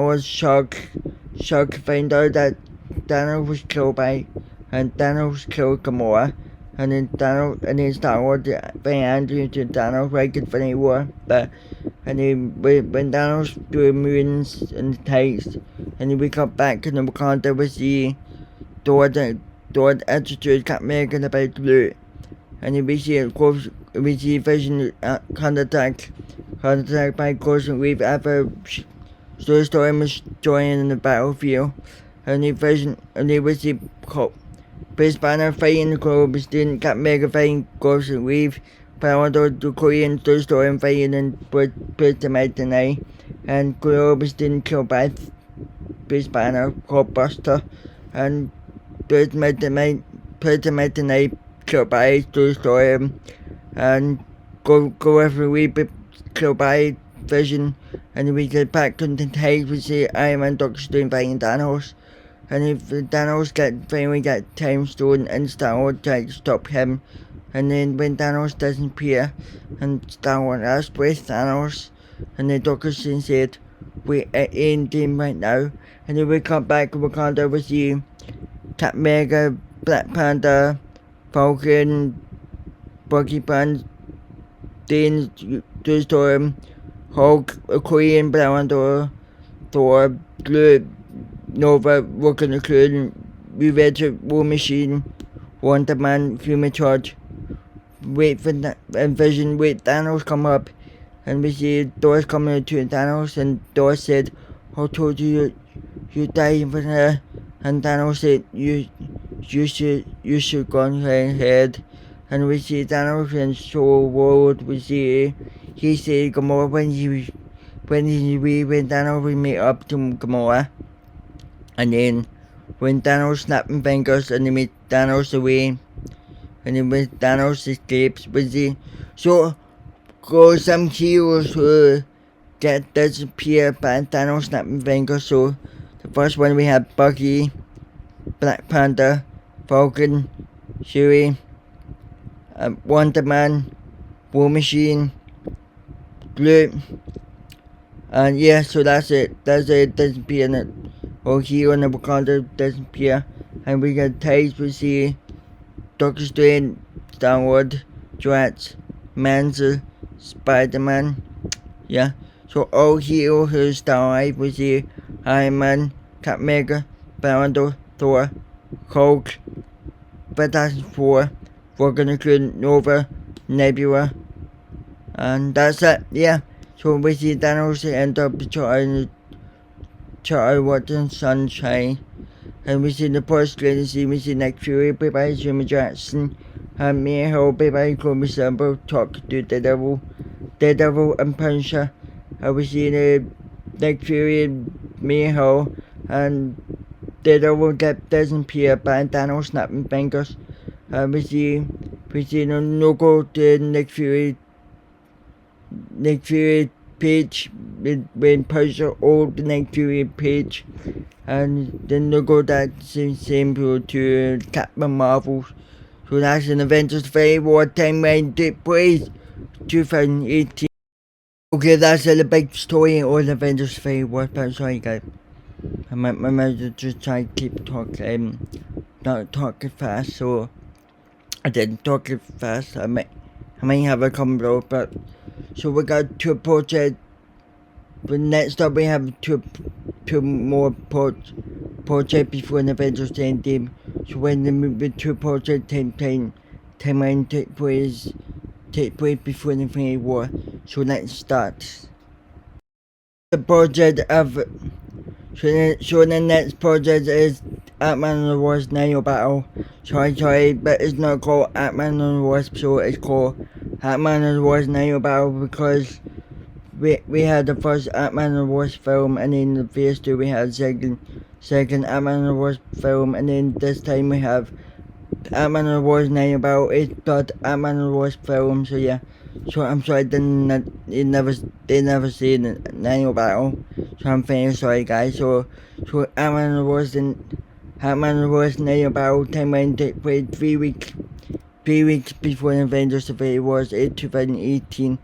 S1: Wars shock find out that Thanos was killed Gamora, and then Star Wars very angry to Thanos right at Infinity War, and then when Thanos threw mutants and the tights, and then we got back to the Wakanda with the Thor attitude Captain America about blue, and then we see Vision counterattack by Ghost and Reeve after Storm was joining in the battlefield, and then Vision, and then we see Chris Banner fighting the Globes, then Captain America fighting Ghost and Reeve, but the Korean Storm fighting and put them out tonight, and Globes didn't kill by Chris Banner, Buster, and put them out tonight, killed by Storm, and go after Reeve, killed by Vision, and then we get back to the tides, we see Iron Man, Doctor Strange fighting Thanos, and if Thanos finally got Time Stone, and Star Wars tried to stop him, and then when Thanos doesn't appear, and Star Wars asked where's Thanos, and then Doctor Strange said, we're in him right now, and then we come back to Wakanda with the Captain America, Black Panther, Falcon, Bucky Barnes, then Storm, Hulk, Korean, Black Widow, Thor, Blue, Nova, working the crew, Revenge, War Machine, Wonder Man, Human Torch, wait for and Vision, wait Thanos come up, and we see Thor's coming to Thanos, and Thor said, I told you die for her, and Thanos said, you should go ahead, and we see Thanos and Soul World, we see, he said Gamora when Thanos will meet up to Gamora, and then when Thanos snapping fingers and they meet Thanos away, and then when Thanos escapes, we see, so go some heroes who get disappear by Thanos snapping fingers. So the first one we have Bucky, Black Panther, Falcon, Shuri, Wonder Man, War Machine, Blue, and yeah, so that's it. Disappear, and it. Or hero in the Wakanda disappear, and we get tides. We see Doctor Strange, Star Wars, Drax, Manzer, Spider-Man, yeah. So all heroes who still alive, we see Iron Man, Captain America, Black Thor, Hulk, Fantastic Four, we're gonna include Nova, Nebula, and that's it, yeah. So we see Thanos end up Charlie Watson Sunshine, and we see the post credits scene, we see Nick Fury played by Jimmy Jackson, and Mia Hill played by Chloe Sample talk to the devil, Daredevil and Punisher. We see Nick Fury, Mia and Daredevil doesn't appear by Thanos snapping fingers. We see no logo to Nick Fury page when Punisher old Nick Fury page, and then logo that same to Captain Marvel. So that's an Avengers very wartime when take place 2018. Okay, that's the big story of Avengers very war. But sorry guys, I might just try to keep talking, not talking fast. So I didn't talk it fast. I might have a combo, but so we got two projects. But next up we have two more projects before the Avengers Endgame. So when the two projects timeline take place before the Infinity War. So let's start. The project of so the next project is Ant-Man and the Wasp Naval Battle. Sorry, but it's not called Ant-Man and the Wasp, so it's called Ant-Man and the Wasp Naval Battle because we had the first Ant-Man and the Wasp film, and then the phase 2 we had second Ant-Man and the Wasp film, and then this time we have Ant-Man and the Wasp Naval Battle. It's got Ant-Man and the Wasp film, so yeah. So I'm sorry, they never seen the Naval Battle, so I'm very sorry guys. So Ant-Man and the Wasp Naval Battle timeline take place 3 weeks before the Avengers Infinity Wars in 2018.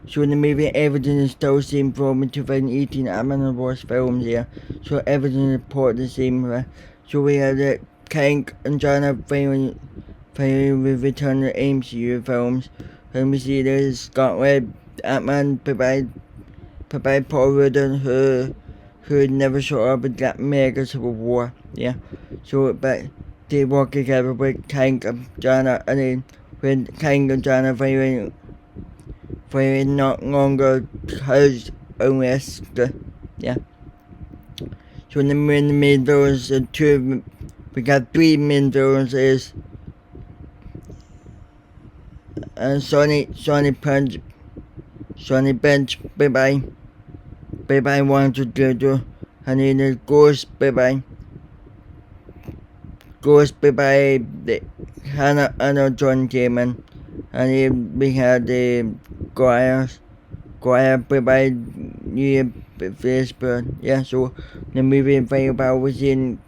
S1: So the movie everything is still the same from in 2018 Ant-Man and the Wasp films here. So everything is reported the same. So we had Kang and Jonah finally return to MCU films. And we see there's Scotland, Ant-Man by Paul Rudd, who never showed up in that mega Civil War. Yeah. So but they work together with Kang and Jonah, and then when Kang and Jonah very not longer has unless yeah. So the main villains we got three main villains is Sonny Bench, bye bye 1 to 2, and then the Ghost, bye bye Hannah John Kamen, and then we had the Guire, bye bye New Facebook. Yeah, so the movie fight about was in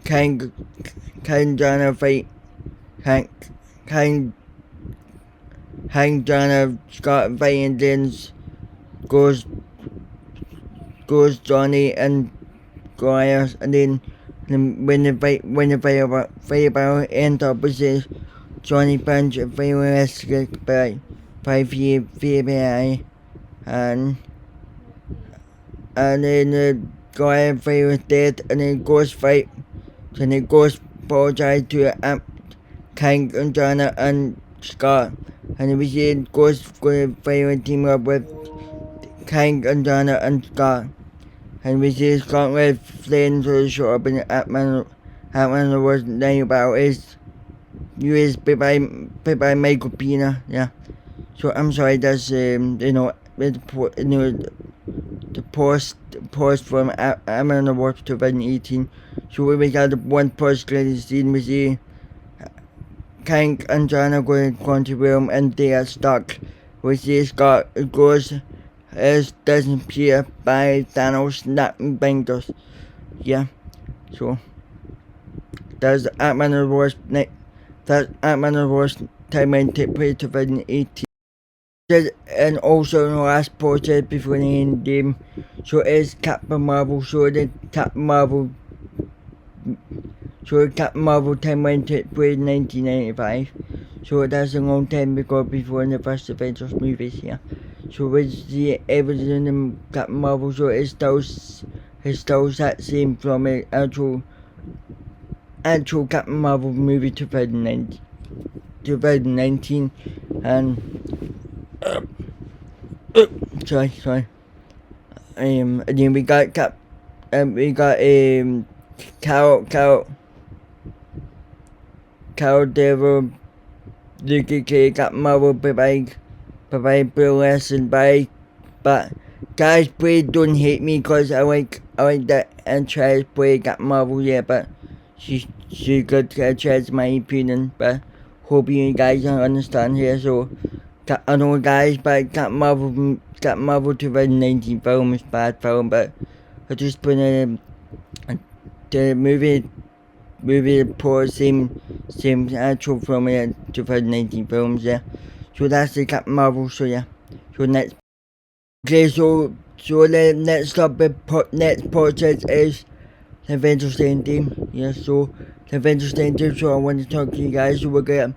S1: Kang Jonah fight Kang Jonah Scott fighting then goes Johnny and Guire, and then when the fight about end up with this Johnny Punch failed escape by FBI, and then the Guire failed dead, and then Ghost fight, and then Ghost apologized to Kang and Jonah and Scott, and we see Ghost going to fail team up with Kang and Jonah and Scott. And we see Scott with flames to show up in Ant-Man and the Wasp Naval Battle is used by Michael Pena, yeah. So I'm sorry, that's the post from Ant-Man and the Wasp 2018. So we got the one post-credit scene. We see Kang and Jonah going to realm and they are stuck. We see Scott goes doesn't appear by Thanos snapping fingers. Yeah. So that's Ant-Man and the Wasp timeline take place 2018. And also the last project before the end game. So it's Captain Marvel. So the Captain Marvel timeline take place in 1995. So that's a long time ago before the first Avengers movies, yeah. So we see everything in Captain Marvel, so it's still that same from an actual Captain Marvel movie 2019, and sorry. And then we got Carol Devil, Luke K, Captain Marvel, bye bye, Bill Lesson, bye. But guys, please don't hate me because I like that and try to play Captain Marvel, yeah, but she got to change my opinion, but hope you guys understand here. So I know guys, but Captain Marvel 2019 film is bad film, but I just put the movie report same actual film in 2019 films, yeah. So that's the Captain Marvel, so yeah. So next. Okay, so the next project is the Avengers Endgame. Yeah, so the Avengers Endgame. So I want to talk to you guys. So we're gonna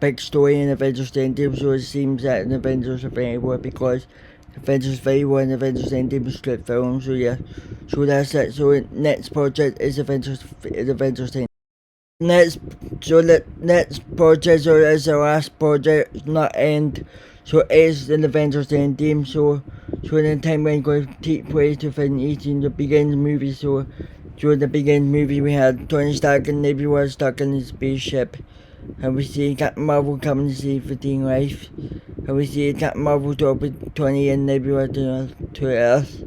S1: big story in Avengers Endgame. So it seems that the Avengers are very well because Avengers very well and Avengers Endgame is good film. So yeah, so that's it. So next project is Avengers Endgame. Next, so the next project or is the last project, it's not end. So it's the Avengers Endgame. So the timeline going to take place 2018, the beginning movie. So during the beginning movie, we had Tony Stark and everyone stuck in his spaceship, and we see Captain Marvel coming to save the team life, and we see Captain Marvel talk with Tony and everyone to Earth,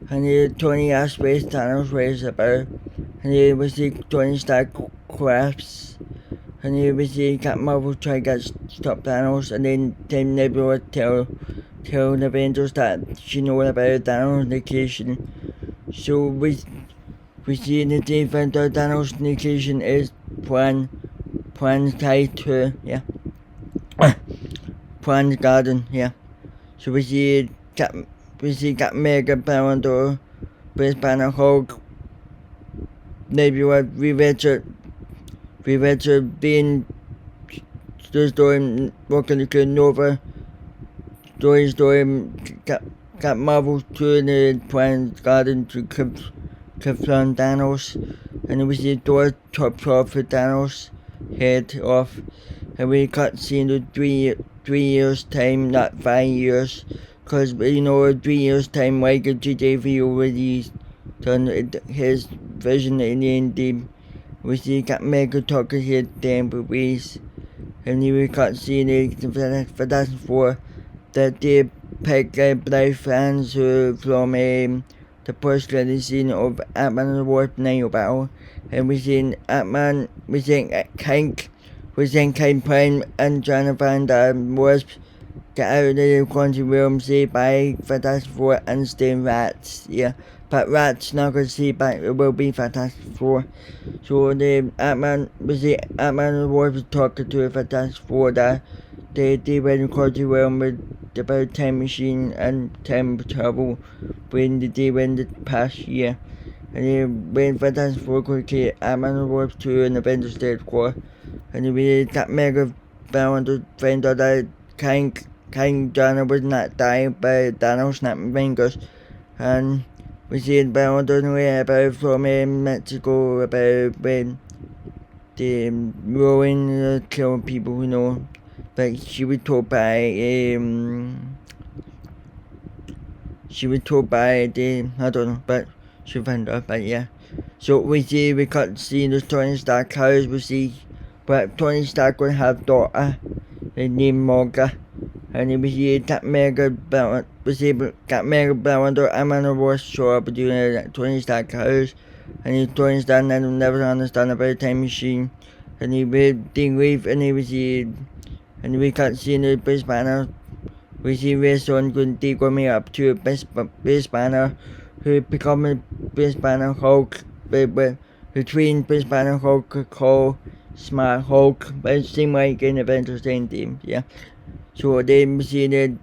S1: and Tony asks where's Thanos, where's the bear, and we see Tony Stark collapse. And we see Captain Marvel try to get stop Thanos, and then Nebula tell the Avengers that she knows about Thanos' location. So we see in the event that Thanos' location is Plan tied to Plan's garden, yeah. So we see Captain America, Palador, Bruce Banner, Hulk, Nebula, Richard being the story working the Nova story got Marvel to the Plan's garden to confront Thanos, and we see Thor top off with Thanos head off, and we cut seeing the 3 years time, not 5 years, because 3 years time like JJV already done his vision in the ending. We see Captain America talking here damn ways, and we cut seeing the Fantastic Four that they pick Black fans from the post-credit scene of Ant-Man and the Wasp Nail Battle, and we seen Ant-Man, we seen King Prime and Jonathan and Wasp get out of the quantum realm saved by Fantastic Four and stay rats, yeah. But rats not gonna see back, it will be Fantastic Four. So the Ant-Man and the Wasp was talking to a Fantastic Four that they went in quantum realm with the time machine and time travel when they went the past year. And then when Fantastic Four quickly Ant-Man and the Wasp 2 and Avengers Dead Squad, and then we got mega found to find out that King John was not died by Thanos snapping fingers, and we see it bound on the way about from Mexico about when the ruin killing people, like she was told by the I don't know, but she found out, but yeah. So we can't see the Tony Stark house, we see, but Tony Stark will have daughter named Morga, and then we see that mega balance, or Amanda was show up doing Tony Stark house, and then Tony Stark never understand about the time machine, and he didn't leave, and then we can't see the Bruce Banner. We see Red Son going up to Bruce Banner, who become a Bruce Banner Hulk, between Bruce Banner Hulk, Cole, Smart Hulk, but it seems like in Avengers Endgame, yeah. So then we see the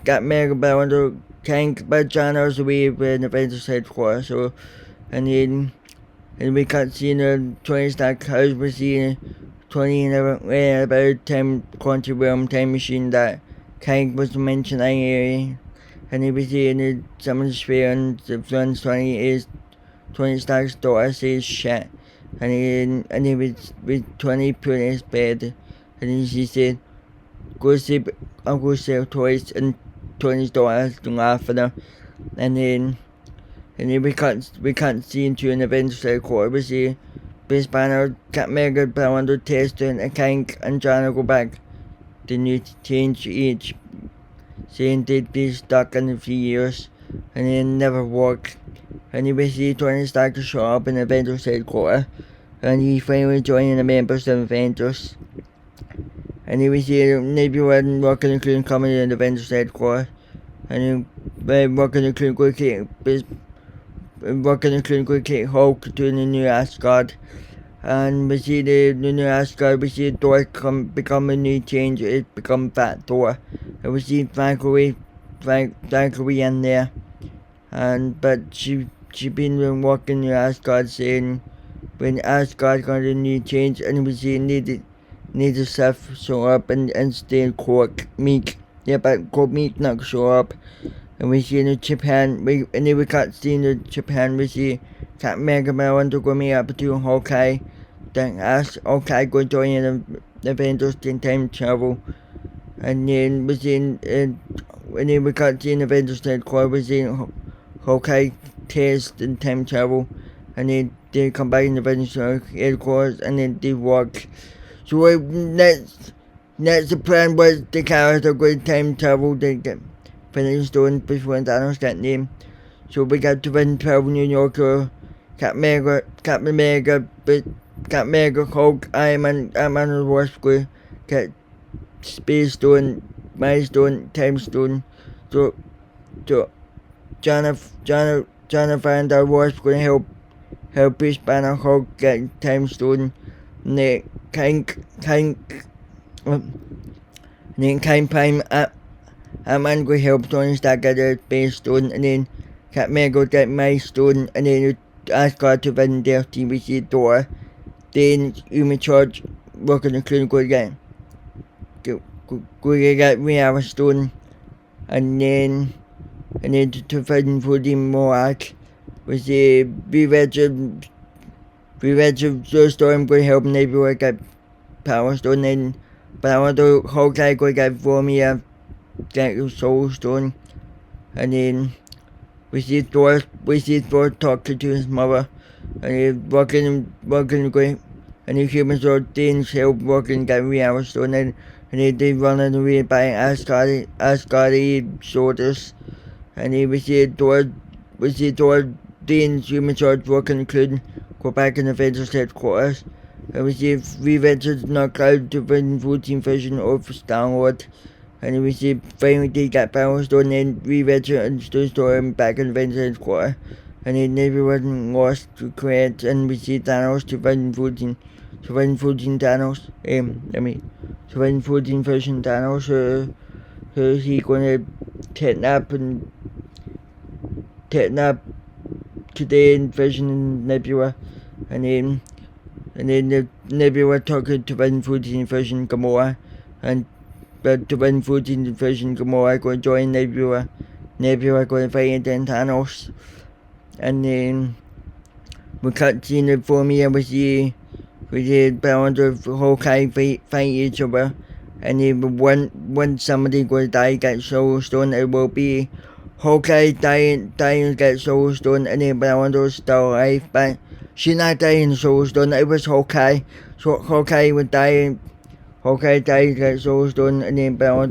S1: got Mega Ball Tank, but John also we in Avengers headquarters, so, and we can't see the Tony Stark house, we see 2011 about time quantum realm time machine that Kang was mentioned earlier, and then we see in the Summon Sphere and the Friends 20 is Tony Stark's daughter says shit, and then with 20 put in his bed, and then she said, go see Uncle sell toys, and Tony's daughter laugh at her, and then we can't see into an Avengers headquarters. We see Bruce Banner, Captain America, Power Tester, and Kang and John go back. They need to change each saying they'd be stuck in a few years, and it never worked. And he basically Tony Stark to show up in Avengers headquarters, and he finally joining the members of Avengers. And he was here, Nebula and Rocket including coming in the Avengers headquarters, and Rocket including quickly Hulk to the new Asgard. And we see the new Asgard, we see Thor become a new change, it become Fat Thor. And we see Valkyrie in there. But she been walking the Asgard saying when Asgard got a new change, and we see needed Seth show up and stay in Cork Meek. Yeah, but Cork Meek not show up. And we see in Japan, we can't see in Japan, we see Captain America to go meet up to Hawkeye. Then ask Hawkeye go join the Avengers in time travel. And then we see we can't see in Avengers headquarters, we see Hawkeye test in time travel. And then they come back in the Avengers headquarters, and then they walk. So that's the plan, was the character go time travel, they get finished doing before Thanos got named. So we got to run travel New Yorker, Captain America, Hulk, Iron Man and Wasp get Space Stone, Milestone, Time Stone. So Jonathan and our Wasp gonna help Bruce Banner Hulk get Time Stone. And then Prime Ant-Man go help Tony Stark get a Space Stone, and then Captain America get Milestone, and then Asgard to win their team, we see Thor. Then Human Charge working the clinical again. Go get Reality Stone, and then to find for the Mohawk, we see the Storm going to help Nebula get Power Stone, and but I want to Hawkeye go get Vormir, get Soul Stone, and then we see Thor talking to his mother, and he's working going, and the humans are Dane's help working get Reality Stone, and they running away by Asgardian soldiers, and then we see Thor, Dane's human swords working including go back in Avengers headquarters. And we see Avengers knock out the voting version of Star-Lord. And we see finally they got Power Stone, and Avengers and Storm back in Avengers headquarters. And then everyone lost to create, and we see Thanos to find voting Thanos. To find voting version Thanos. He gonna kidnap today in Vision and Nebula, and then the Nebula talking to win footing Vision Gamora, but to win footing Vision Gamora going to join Nebula going to fight then Thanos, and then we cut scene it for me, and we see balance of Hawkeye fight each other, and then when somebody going to die get Soul Stone, it will be Hawkeye dying get Soul Stone, and then Black still alive, but she not dying Soul Stone, it was Hawkeye. So Hawkeye died get Soul Stone, and then Black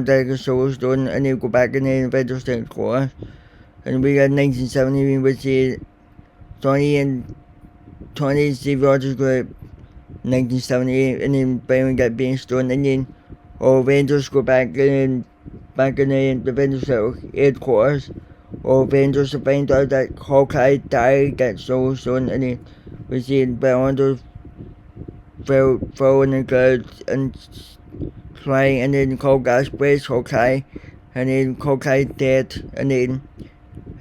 S1: get Soul Stone, and then go back in the Avengers headquarters. And we got 1970, we see Tony Steve Rogers go 1978, and then Byron got Bane Stone, and then all Avengers go back in the Avengers headquarters. All Avengers find out that Hawkeye died, got Soul Stone, and then we see Beyonder throw in the clouds and flying, and then Hawkeye sprays Hawkeye, and then Hawkeye dead, and then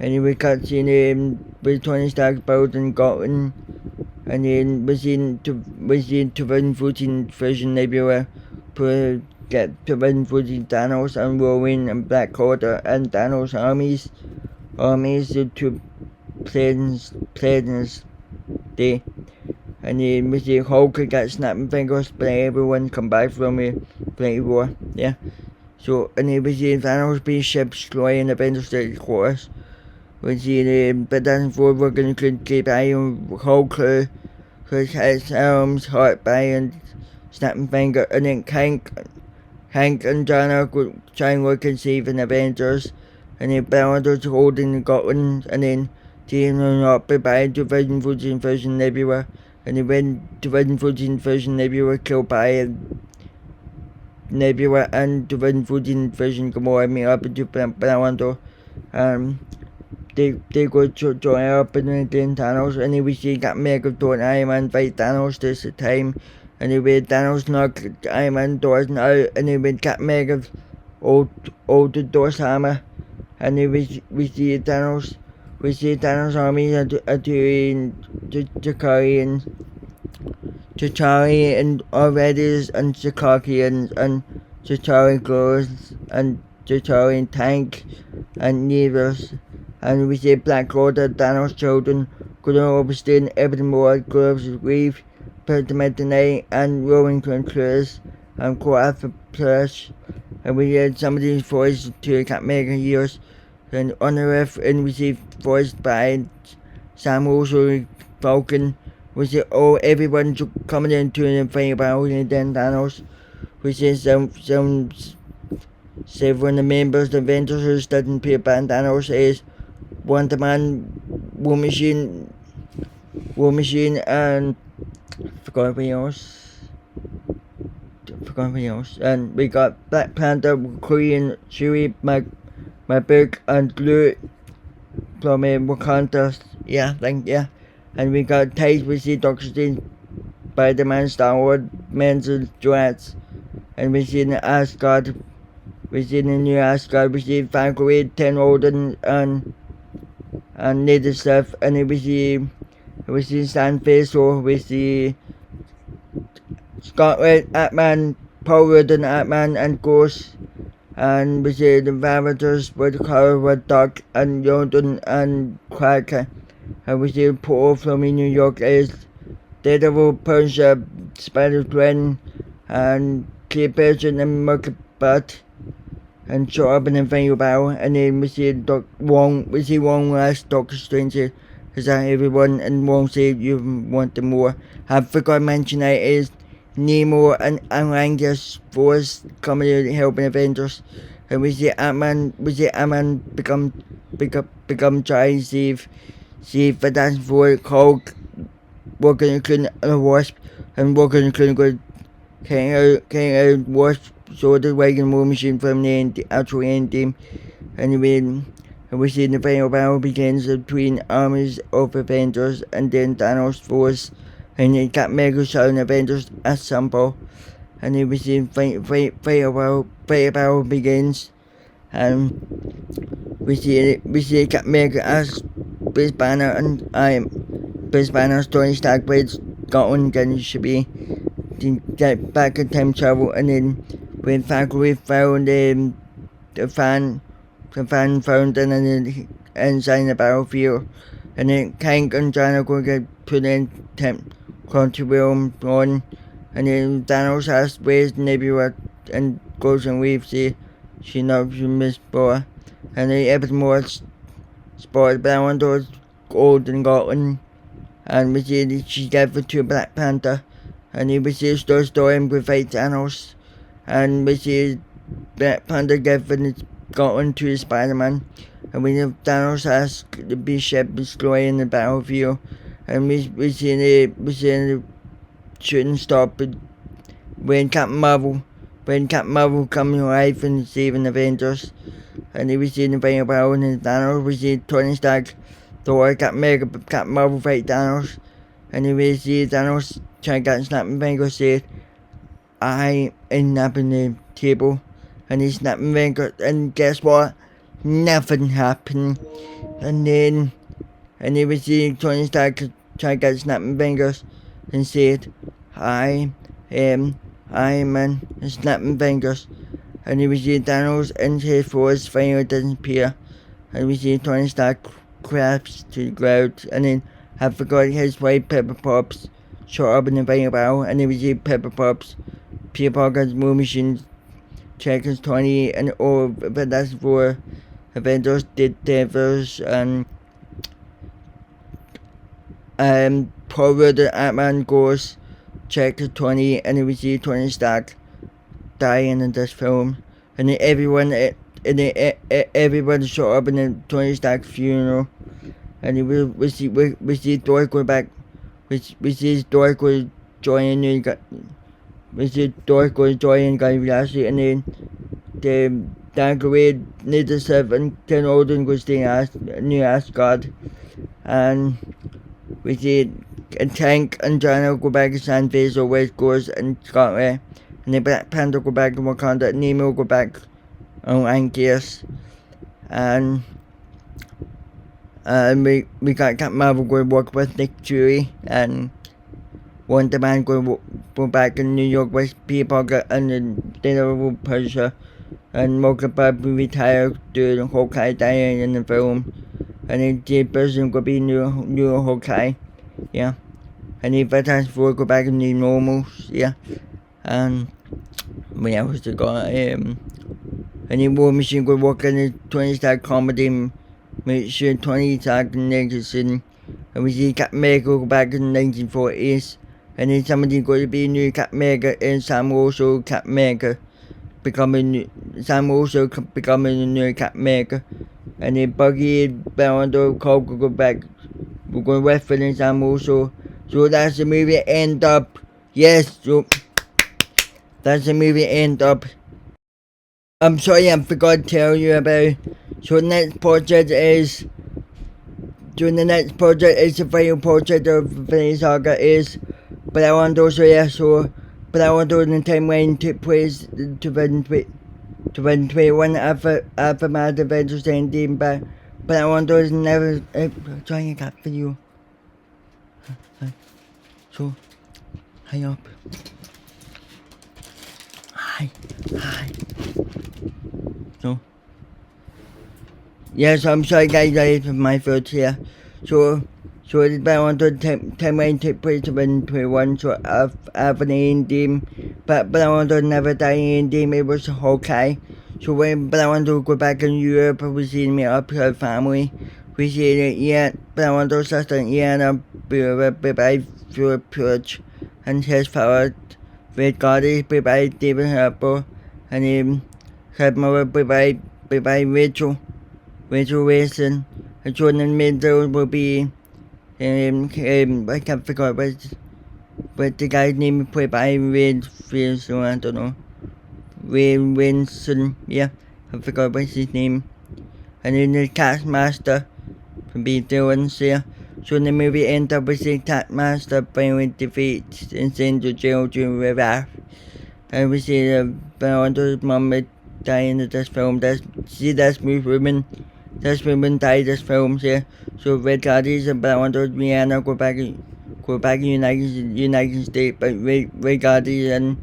S1: we cut scene with Tony Stark's boat and Goblin, and then we see to run footing Vision Nebula get to run footing Thanos and Rowan and Black Order and Thanos armies to plans day. And then we see Hulk got snapping fingers, but everyone come back from a play war. Yeah. So, and then we see Thanos spaceships flying Avengers headquarters. We see but that's for we're gonna keep eye on Hulk, his arms, heart by and snapping finger, and then Hank and Jana try and work and save an Avengers, and then Baron's holding the Goblin, and then team are not prepared to version Nebula, and then when the version Nebula killed by Nebula and the version Gamora meet up into Baron. They go to join up and then Thanos, and then we see that Thor and Iron Man fight Thanos this time, and then we Thanos knock Iron Man doors out, and then we got old the Thor's hammer, and then we see Thanos army doing T'Challa and Already and Shikaki and T'Challa Glows and T'Challa Tank and Nevers, and we see Black Order, Thanos children, Good Overstein, Ebony Moore, Gloves of Grief, Pertimentinate, and Rowan Conclures, and Quarter Plus, and we had some of these voices to Cat Mega Years, and on the Earth, and we see voiced by Sam Wilson, Falcon. We see everyone coming into the thing about and then Thanos. We see several of the members of the Avengers who studying Peter Pan. Thanos is Wonder Man, War Machine, and forgot everything else. And we got Black Panther, Korean, Shuri, my book, and Blue from Wakanda. Yeah. And we got Tate, we see Doctor Strange, Spider-Man, Star Wars, Menzel, Drats, and we see the Asgard, we see the new Asgard, we see Valkyrie, Ten Odin, and native stuff, and then we see Sandface, or we see Scotland, Atman, Paul Rudden, Atman, and Ghost, and we see the Ravagers with Color, with Doc, and Jordan, and Cracker. And we see Paul from New York is Daredevil, Persia, Spider-Gwen, and Clear Person, and Mercury Butt, and Shut Up and Thank You Bow. And then we see Wong last Doctor Strange is that everyone, and Wong said you want them more. I forgot to mention that is Nemo and Angus Force coming to help in Avengers. And we see Ant-Man become Giant Steve, Fantastic Four, Hulk, working including a Wasp, and working including good King Wasp, so the Wagon War Machine from the actual Endgame, and we see the final battle begins between armies of Avengers, and then Thanos' force, and then got Mega Show and Avengers assemble, and then we see final battle begins, and we see Cat Mega as Bruce Banner and Bruce Banner's Tony Stark with Scotland, and should be to get back in time travel, and then when Valkyrie found the fan found and then inside the battlefield, and then Hank and Jana go get put in Quantum on, and then Thanos asks where's Nebula, and goes and weaves she knows she missed Boa, and then Ebony Moore spotted Baron Gold and Goblin, and we see that she's gathered to Black Panther, and then we see story with Thanos, and we see Black Panther gathered Goblin to Spider-Man, and we have Thanos ask the Bishop destroy in the battlefield, and we see the shooting stop when Captain Marvel comes to life and saving Avengers, and then we see the final battle in Thanos, we see Tony Stark, Thor, Captain Marvel fight Thanos, and then we see Thanos try to get snapping finger, said, I am napping the table, and he's snapping finger, and guess what? Nothing happened, and then we see Tony Stark try to get snapping fingers, and said, I am Iron Man, and snapping fingers, and then we see Thanos and his force finally disappear, and we see Tony Stark crash to the ground, and then I forgot his wife Pepper Potts shot up in the final battle, and then we see Pepper Potts, Peter Parker's War Machine, Checkers 20, and all Fantastic Four Avengers did Devers, and Paul Rudd, Ant-Man goes Checkers 20, and then we see Tony Stark dying in this film, and then everyone showed up in the Tony Stark funeral, and we see Thor go back, we see Thor go join we see Thor go join Galaxy, and then the downgrade need the 7 Odin goes to New Asgard, and we see a Tank and Jono go back to San Face or West Coast and Scotland, and the Black Panther go back to Wakanda, Nemo go back on Angiers, and we got Captain Marvel going to work with Nick Fury, and Wonder Man go back in New York with Peter Parker and the Daredevil Punisher, and Morgan Bobby retired during Hawkeye dying in the film, and then Jay Person could be new Hawkeye, yeah, and then Fantastic Four go back in the normals, yeah, and what else they got, and then War Machine could work in the 20 Stark comedy, make sure 20 Stark Nicholson, and we see Captain America go back in the 1940s, and then somebody going to be new Captain America, and Sam also Captain America becoming the new Captain America, and then Buggy and Ballando Cole go back. We're going to reference Sam also. So that's the movie end up. Yes, so that's the movie end up. I'm sorry I forgot to tell you about. So the next project is. The final project of the saga is. But I want to also, yeah, so. But I want to know the timeline took place to 2021 aftermath Avengers Endgame, but I want to never. Trying to got for you. So, hang up. Hi. So, yes, I'm sorry guys, I have my thoughts here. So but I want to timeline take place in 2021, so after the Endgame, but I want to never die in Endgame, it was Hawkeye. So but I want to go back in Europe, we see me up her family. We see it, yeah, but I want to sustain Iana by Philip Purge and his power with Goddess by David Harper, and her mother by Rachel Wilson, and Jordan Middle will be I can't figure out what the guy's name is played by so I don't know. Winson, yeah, I forgot what's his name. And then the Taskmaster from be doing here. So in the movie ends up with the Taskmaster finally defeats and sends to jail during the wrath. And we see the Barondo's mom dying in this film. That's smooth women. This woman died this film here. So Red Guardians and Barondo's Rihanna go back in United States, but Red Guardians and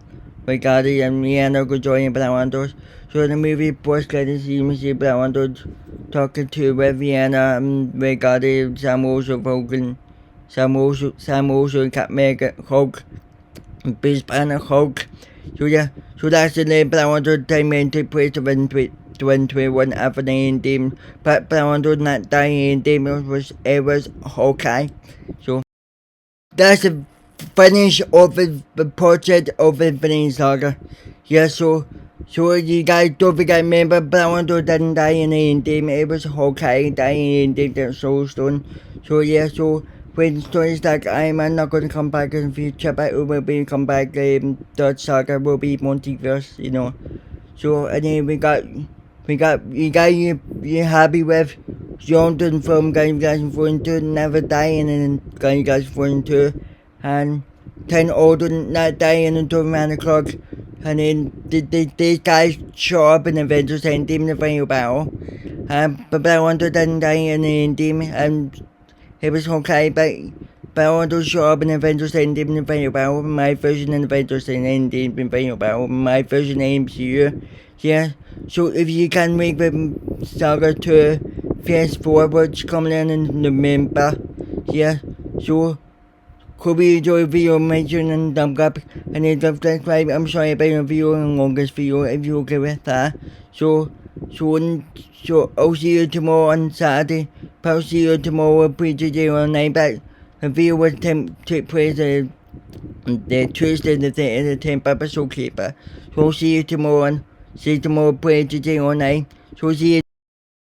S1: Rihanna go join Barondo's. So in the movie post credits scene we see Barondo's talking to Rihanna and Red Guardians, Sam also Captain America, Hulk, Beast Banner, Hulk. So yeah, so that's the name Barondo's timeline took place in 2021 after the Endgame, but Barondo's not dying Endgame, it was Hawkeye. So that's the finish of the project of the Infinity Saga. Yeah, so you guys don't forget, remember Barondo didn't die in the Endgame, it was Hawkeye dying in the Endgame, Soul Stone. So yeah, so when Tony Stark Iron Man not gonna come back in the future, but it will be come back, Third Saga will be multiverse, you know. So and then you happy with Jordan from Guys 4 and 2 never dying in Guys 4 and 2, and 10 Odin not dying until around the clock, and then these guys show up in Avengers Endgame in the final battle, but Baronto didn't die in the Endgame, and it was okay, but Baronto show up in Avengers Endgame in the final battle, my version in Avengers Endgame in the final battle, my version in MCU. Yeah, so if you can make the Saga 2 fast forward coming in November, yeah, so could we enjoy the video, make sure and thumb up, and then subscribe. I'm sorry about the video and longest video, if you're okay with that. So I'll see you tomorrow on Saturday, but I'll see you tomorrow, preacher day on night, but the video will take place the twist and the temper, so keeper. So see you tomorrow. See you tomorrow, pray today all night. So see you.